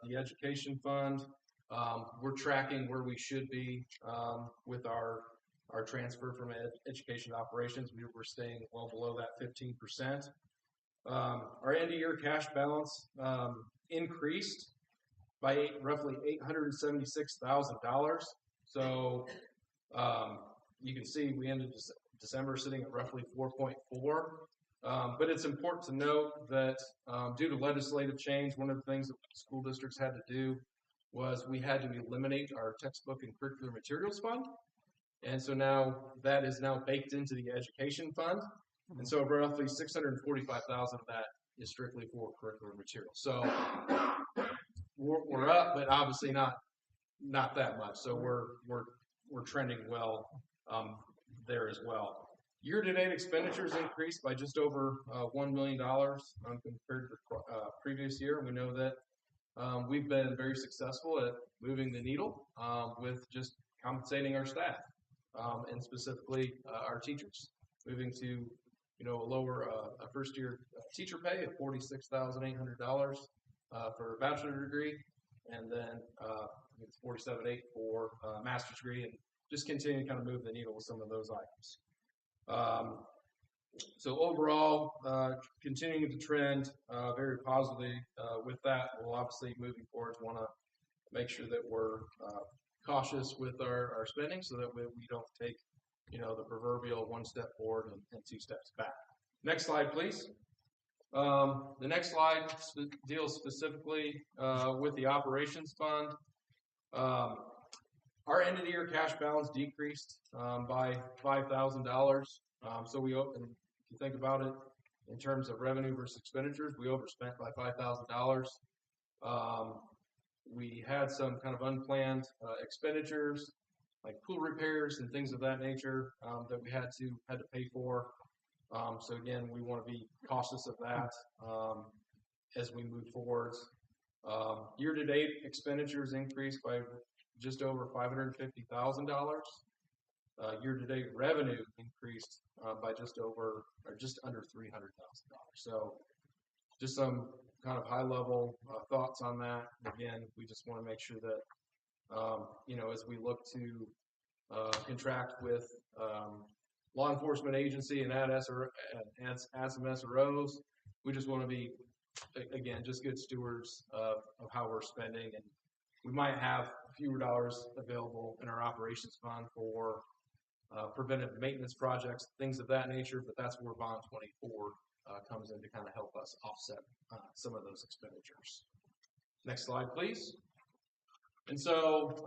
the education fund. We're tracking where we should be with our transfer from education operations. We're staying well below that 15%. Our end-of-year cash balance increased by roughly $876,000. So you can see we ended December sitting at roughly 4.4. But it's important to note that due to legislative change, one of the things that school districts had to do was we had to eliminate our textbook and curricular materials fund. And so now that is now baked into the education fund. And so roughly $645,000 of that is strictly for curricular materials. So we're up, but obviously not that much. So we're trending well there as well. Year-to-date expenditures increased by just over $1 million compared to the previous year. We know that we've been very successful at moving the needle with just compensating our staff and specifically our teachers, moving to a lower first-year teacher pay of $46,800 for a bachelor's degree, and then it's $47,800 for a master's degree, and just continue to kind of move the needle with some of those items. So overall, continuing to trend very positively with that. We'll obviously moving forward want to make sure that we're cautious with our spending so that we don't take the proverbial one step forward and two steps back. Next slide, please. The next slide deals specifically with the operations fund. Our end of the year cash balance decreased by $5,000. So we opened, if you think about it, in terms of revenue versus expenditures, we overspent by $5,000. We had some kind of unplanned expenditures, like pool repairs and things of that nature, that we had to pay for. So again, we want to be cautious of that as we move forward. Year-to-date expenditures increased by just over $550,000. Year-to-date revenue increased by just under $300,000. So just some kind of high-level thoughts on that. Again, we just want to make sure that as we look to contract with law enforcement agency and add some SROs, we just want to be, again, just good stewards of how we're spending. And we might have fewer dollars available in our operations fund for preventive maintenance projects, things of that nature, but that's where Bond 24 comes in to kind of help us offset some of those expenditures. Next slide, please. And so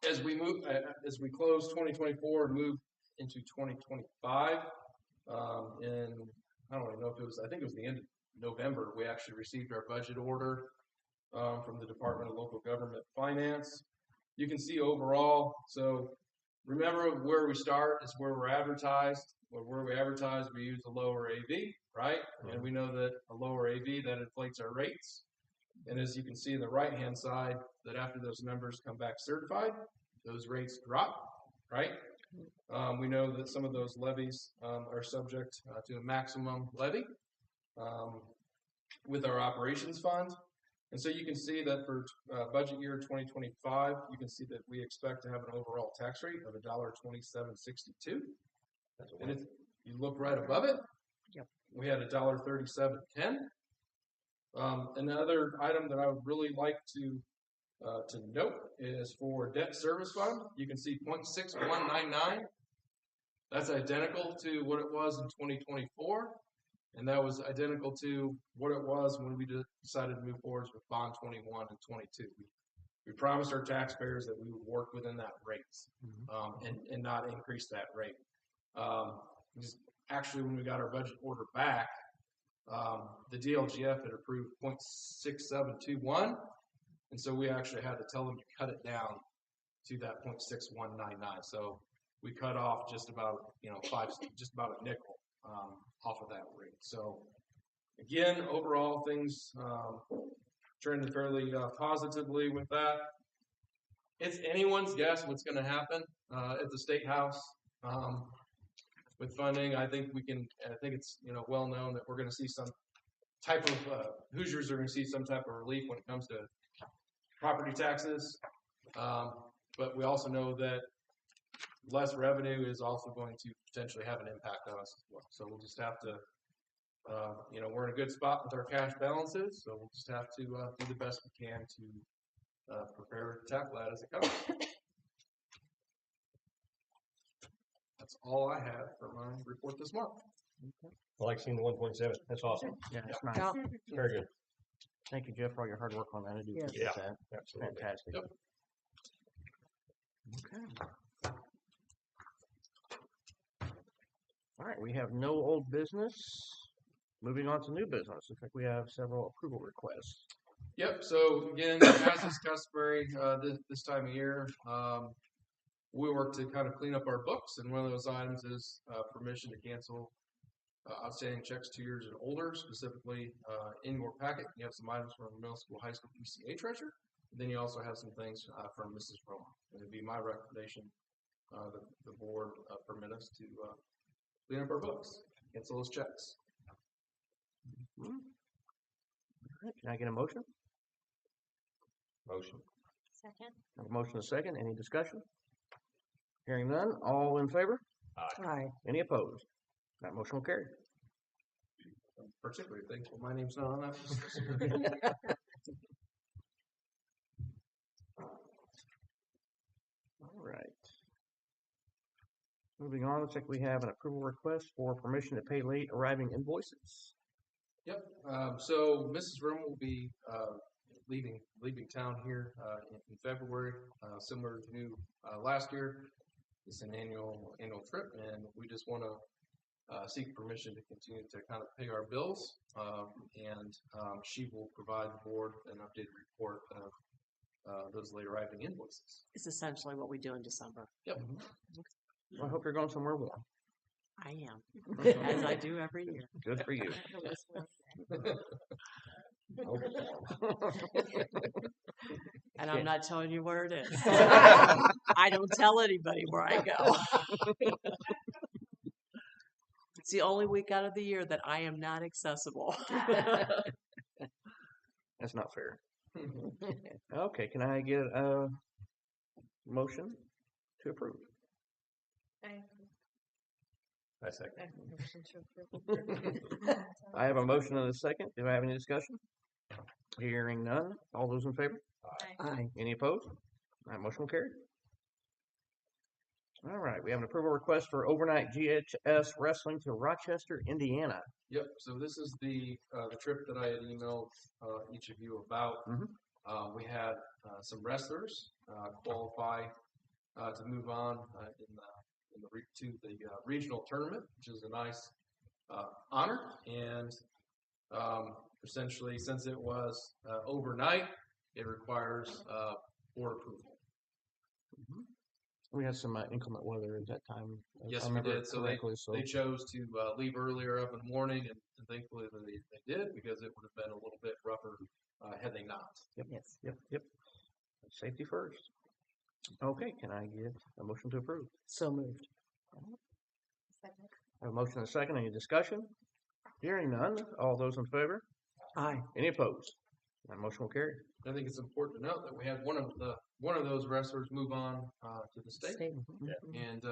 as we close 2024 and move into 2025, and I don't even know if it was, I think it was the end of November, we actually received our budget order from the Department of Local Government Finance. You can see overall, so remember where we start is where we're advertised. Where we advertise, we use a lower AV, right? And we know that a lower AV, that inflates our rates. And as you can see on the right-hand side, that after those numbers come back certified, those rates drop, right? We know that some of those levies are subject to a maximum levy with our operations fund. And so you can see that for budget year 2025, you can see that we expect to have an overall tax rate of $1.2762. And if you look right above it, we had $1.3710. Another item that I would really like to note is for debt service fund. You can see 0.6199. That's identical to what it was in 2024. And that was identical to what it was when we decided to move forward with Bond 21 and 22. We promised our taxpayers that we would work within that rate and not increase that rate. Actually, when we got our budget order back, the DLGF had approved 0.6721. And so we actually had to tell them to cut it down to that 0.6199. So we cut off just about, just about a nickel off of that rate. So again, overall things trending fairly positively with that. It's anyone's guess what's going to happen at the State House with funding. I think it's well known that we're going to see some type of Hoosiers are going to see some type of relief when it comes to property taxes, but we also know that less revenue is also going to potentially have an impact on us as well. So we'll just have to, we're in a good spot with our cash balances, so we'll just have to do the best we can to prepare to tackle that as it comes. That's all I have for my report this month. I like seeing the 1.7. That's awesome. Yeah, that's nice. Yeah. Very good. Thank you, Jeff, for all your hard work on that. I do appreciate Yeah, that. absolutely. Fantastic. Yep. Okay. All right, we have no old business. Moving on to new business. Looks like we have several approval requests. Yep. So again, as is customary this time of year, we work to kind of clean up our books, and one of those items is permission to cancel outstanding checks 2 years and older. Specifically, in your packet, you have some items from middle school, high school PCA treasurer. Then you also have some things from Mrs. Roma. And it'd be my recommendation that the board permit us to clean up our books, cancel those checks. All right, can I get a motion? Motion. Second. I have a motion and a second. Any discussion? Hearing none. All in favor? Aye. Any opposed? That motion will carry. I'm particularly thankful my name's not on that list. All right. Moving on, looks like we have an approval request for permission to pay late arriving invoices. Yep. So Mrs. Rim will be leaving town here in February, similar to last year. It's an annual trip, and we just want to seek permission to continue to kind of pay our bills, and she will provide the board an updated report of those late arriving invoices. It's essentially what we do in December. Yep. I hope you're going somewhere warm. I am, as I do every year. Good for you. And I'm not telling you where it is. I don't tell anybody where I go. It's the only week out of the year that I am not accessible. That's not fair. Okay, can I get a motion to approve? I second. I have a motion and a second. Do I have any discussion? Hearing none. All those in favor? Aye. Any opposed? That motion will carry. All right, we have an approval request for overnight GHS wrestling to Rochester, Indiana. Yep. So this is the trip that I had emailed each of you about. We had some wrestlers qualify to move on to the regional tournament, which is a nice honor. And essentially, since it was overnight, it requires board approval. We had some inclement weather at that time. Yes, we did. So they chose to leave earlier up in the morning, and thankfully they did, because it would have been a little bit rougher had they not. Yep. Yes. Yep. Safety first. Okay, can I get a motion to approve? So moved. I have a motion and a second. Any discussion? Hearing none. All those in favor? Aye. Any opposed? That motion will carry. I think it's important to note that we had one of those wrestlers move on to the state. And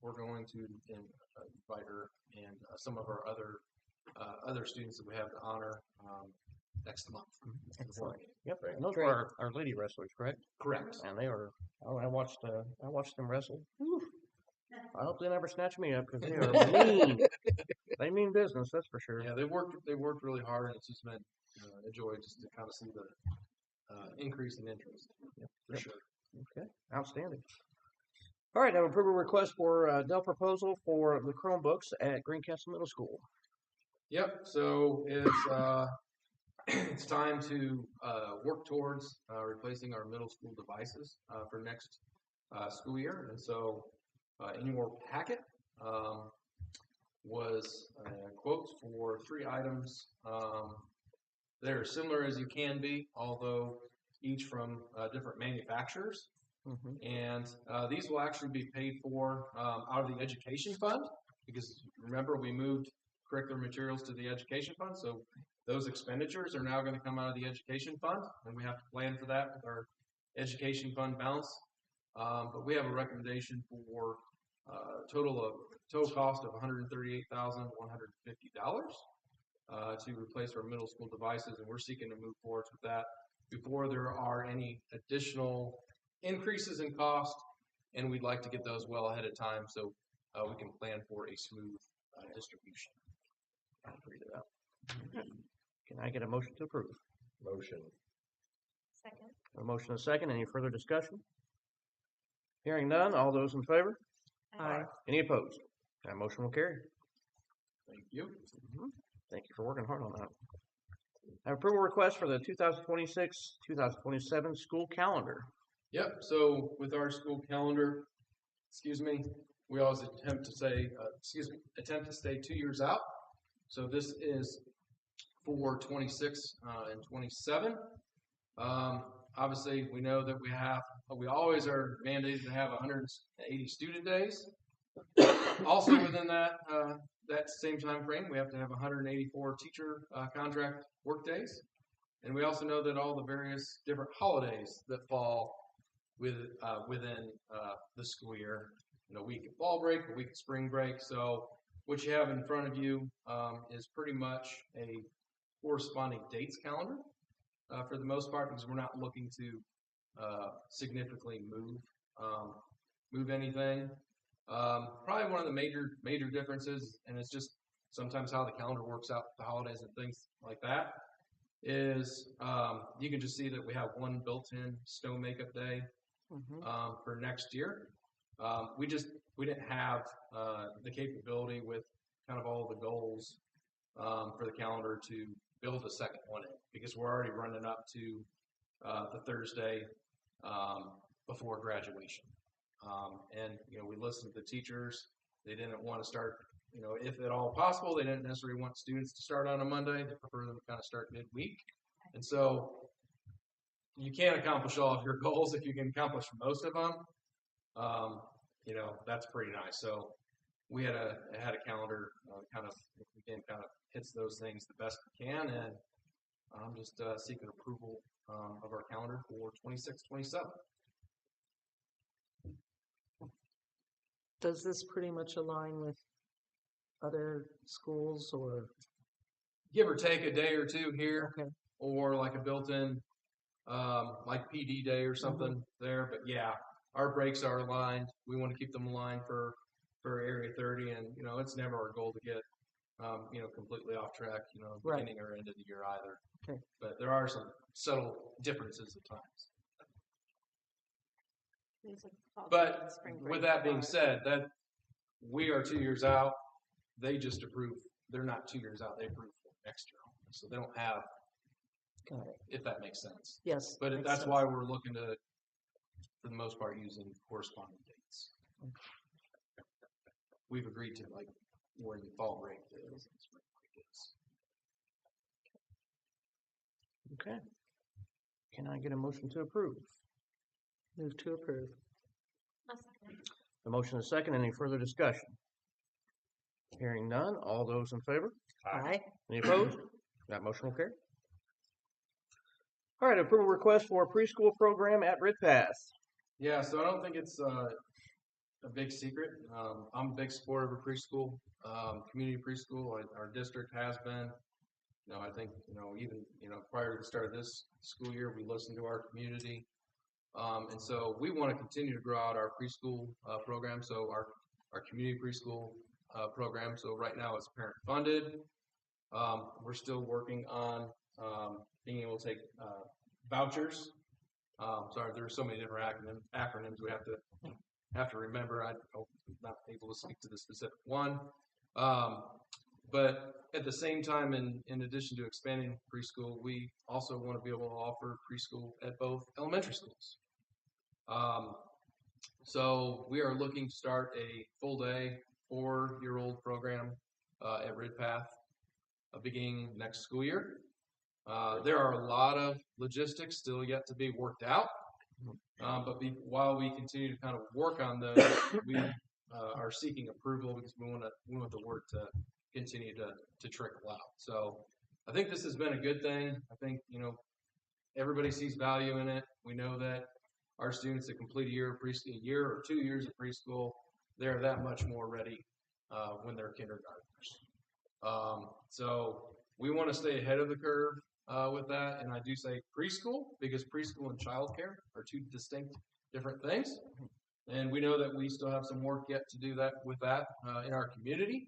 we're going to invite her and some of our other students that we have to honor next month. Excellent. Yep. And those were our lady wrestlers, correct? Correct. And they were. Oh, I watched them wrestle. Whew. I hope they never snatch me up, because they are mean. They mean business, that's for sure. Yeah, they worked really hard, and it's just been a joy just to kind of see the increase in interest. Yep. For sure. Okay, outstanding. All right, I have an approval request for Dell proposal for the Chromebooks at Greencastle Middle School. Yep. So it's time to work towards replacing our middle school devices for next school year, and so in your packet was quotes for 3 items. They're similar as you can be, although each from different manufacturers. And these will actually be paid for out of the education fund, because remember, we moved curricular materials to the education fund, so those expenditures are now going to come out of the education fund, and we have to plan for that with our education fund balance. But we have a recommendation for total cost of $138,150 to replace our middle school devices, and we're seeking to move forward with that before there are any additional increases in cost, and we'd like to get those well ahead of time so we can plan for a smooth distribution. I'll read it out. Can I get a motion to approve? Motion. Second. A motion and a second. Any further discussion? Hearing none. All those in favor? Aye. Any opposed? That motion will carry. Thank you. Thank you for working hard on that. I have approval request for the 2026-2027 school calendar. Yep. So with our school calendar, we always attempt to stay 2 years out. So this is for 26 and 27. Obviously, we know that we always are mandated to have 180 student days. Also within that same time frame, we have to have 184 teacher contract work days. And we also know that all the various different holidays that fall within the school year, a week of fall break, a week of spring break. So what you have in front of you is pretty much a corresponding dates calendar for the most part, because we're not looking to significantly move anything. Probably one of the major differences, and it's just sometimes how the calendar works out, the holidays and things like that, is you can just see that we have one built-in snow makeup day for next year. We didn't have the capability with kind of all the goals for the calendar to build a second one in, because we're already running up to the Thursday before graduation. And, we listened to the teachers. They didn't want to start, if at all possible, they didn't necessarily want students to start on a Monday. They prefer them to kind of start midweek. And so you can't accomplish all of your goals. If you can accomplish most of them, that's pretty nice. So we had a calendar kind of hits those things the best we can, and I'm just seeking approval of our calendar for 26, 27. Does this pretty much align with other schools, or? Give or take a day or two here, or like a built-in, like PD day or something there. But yeah, our breaks are aligned. We want to keep them aligned for Area 30, and it's never our goal to get completely off track, beginning or end of the year either. Okay. But there are some subtle differences at times. But with that being said, that we are 2 years out. They just approve. They're not 2 years out. They approve for next year, so they don't have. Got it. If that makes sense. Yes. But that's why we're looking to, for the most part, using corresponding dates. We've agreed to like where the fall break is and spring break is. Okay. Can I get a motion to approve? Move to approve. The motion is second. Any further discussion? Hearing none. All those in favor? Aye. Any opposed? That motion will carry. All right, approval request for a preschool program at Ridpath. Yeah, so I don't think it's a big secret. I'm a big supporter of a preschool, community preschool. Our district has been. I think even prior to the start of this school year, we listened to our community, and so we want to continue to grow out our preschool program. So our community preschool program. So right now it's parent funded. We're still working on being able to take vouchers. Sorry, there are so many different acronyms we have to remember. I'm not able to speak to the specific one. But at the same time, in addition to expanding preschool, we also want to be able to offer preschool at both elementary schools. So we are looking to start a full day 4-year-old program at Ridpath beginning next school year. There are a lot of logistics still yet to be worked out, but while we continue to kind of work on those, we are seeking approval because we want the work to continue to trickle out. So I think this has been a good thing. I think everybody sees value in it. We know that our students that complete a year or 2 years of preschool, they're that much more ready when they're kindergartners. So we want to stay ahead of the curve with that, and I do say preschool because preschool and childcare are two distinct different things, and we know that we still have some work yet to do that in our community,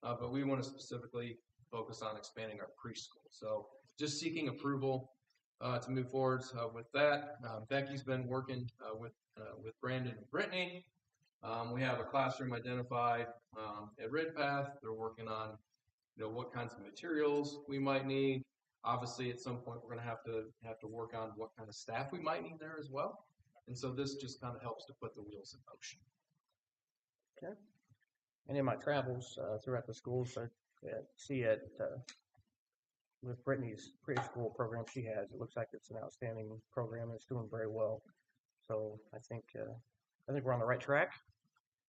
but we want to specifically focus on expanding our preschool. So just seeking approval to move forward with that. Becky's been working with Brandon and Brittany. We have a classroom identified at Ridpath. They're working on what kinds of materials we might need. Obviously, at some point, we're going to have to work on what kind of staff we might need there as well. And so this just kind of helps to put the wheels in motion. Okay. And in my travels throughout the schools, I see it with Brittany's preschool program she has. It looks like it's an outstanding program. It's doing very well. So I think we're on the right track,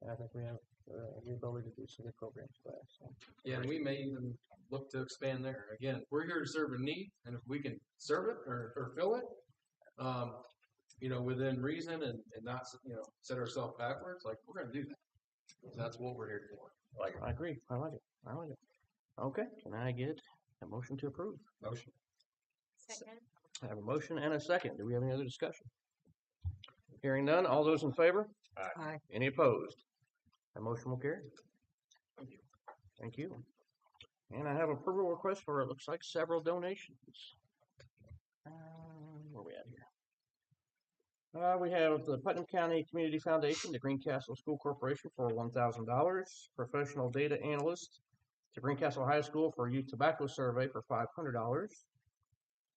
and I think we have the ability to do some good programs for that. So. Yeah, and we may even look to expand there. Again, we're here to serve a need, and if we can serve it or fill it, within reason and not set ourselves backwards, like we're going to do that. That's what we're here for. I agree. I like it. Okay, can I get a motion to approve? Motion. Second. I have a motion and a second. Do we have any other discussion? Hearing none. All those in favor? Aye. Any opposed? That motion will carry. Thank you. And I have approval request for, it looks like, several donations. Where we at here? We have the Putnam County Community Foundation, the Greencastle School Corporation for $1,000, professional data analyst to Greencastle High School for a youth tobacco survey for $500,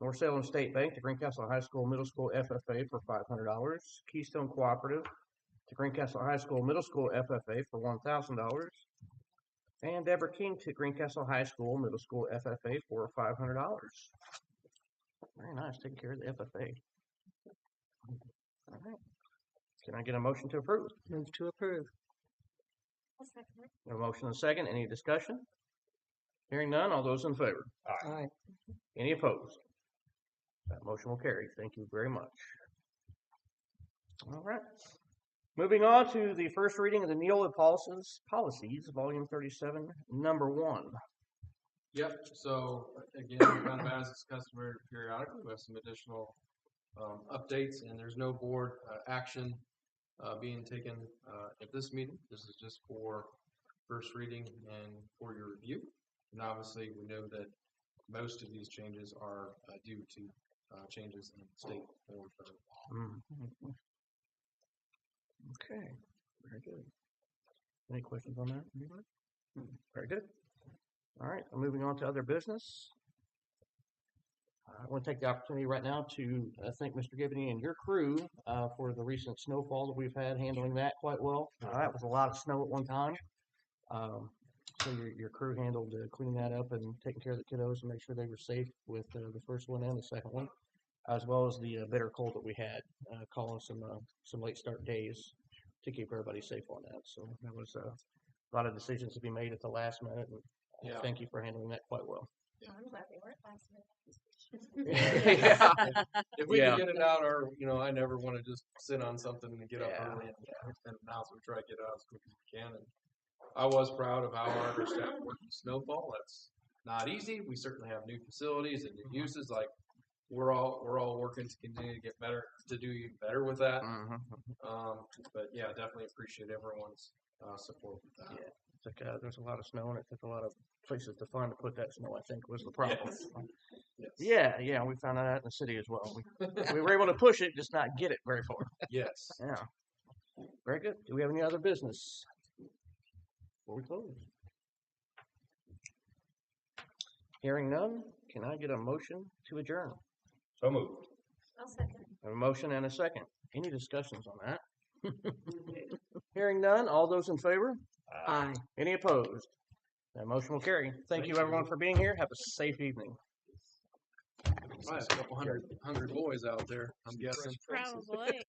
North Salem State Bank to Greencastle High School Middle School FFA for $500, Keystone Cooperative to Greencastle High School Middle School FFA for $1,000, and Deborah King to Greencastle High School Middle School FFA for $500. Very nice, taking care of the FFA. All right. Can I get a motion to approve? Move to approve. A motion and a second. Any discussion? Hearing none. All those in favor? Aye. Any opposed? That motion will carry. Thank you very much. All right. Moving on to the first reading of the Neola policies, volume 37, number 1. Yep, so again, kind of as is customary periodically, we have some additional updates, and there's no board action being taken at this meeting. This is just for first reading and for your review. And obviously, we know that most of these changes are due to changes in state or federal law. Okay, very good. Any questions on that? Very good. All right, moving on to other business. I want to take the opportunity right now to thank Mr. Gibney and your crew for the recent snowfall that we've had, handling that quite well. That was a lot of snow at one time. So your crew handled cleaning that up and taking care of the kiddos and make sure they were safe with the first one and the second one, as well as the bitter cold that we had, calling some late start days to keep everybody safe on that. So there was a lot of decisions to be made at the last minute, and thank you for handling that quite well. I'm glad they weren't last minute. Yeah. If we can get it out, or I never want to just sit on something and get up early and announce we try to get it out as quick as we can. And I was proud of how our staff worked in snowfall. That's not easy. We certainly have new facilities and new uses. Like we're all working to continue to get better, to do even better with that. But yeah, definitely appreciate everyone's support with that. Yeah. It's like, there's a lot of snow and it took a lot of places to find to put that snow, I think was the problem. Yes. Yeah, we found that out in the city as well. We were able to push it, just not get it very far. Yes. Yeah. Very good. Do we have any other business before we close? Hearing none, can I get a motion to adjourn? So moved. I'll second. A motion and a second. Any discussions on that? Hearing none, all those in favor? Aye. Any opposed? That motion will carry. Thank you everyone for being here. Have a safe evening. Probably a couple hundred boys out there, I'm guessing. Probably.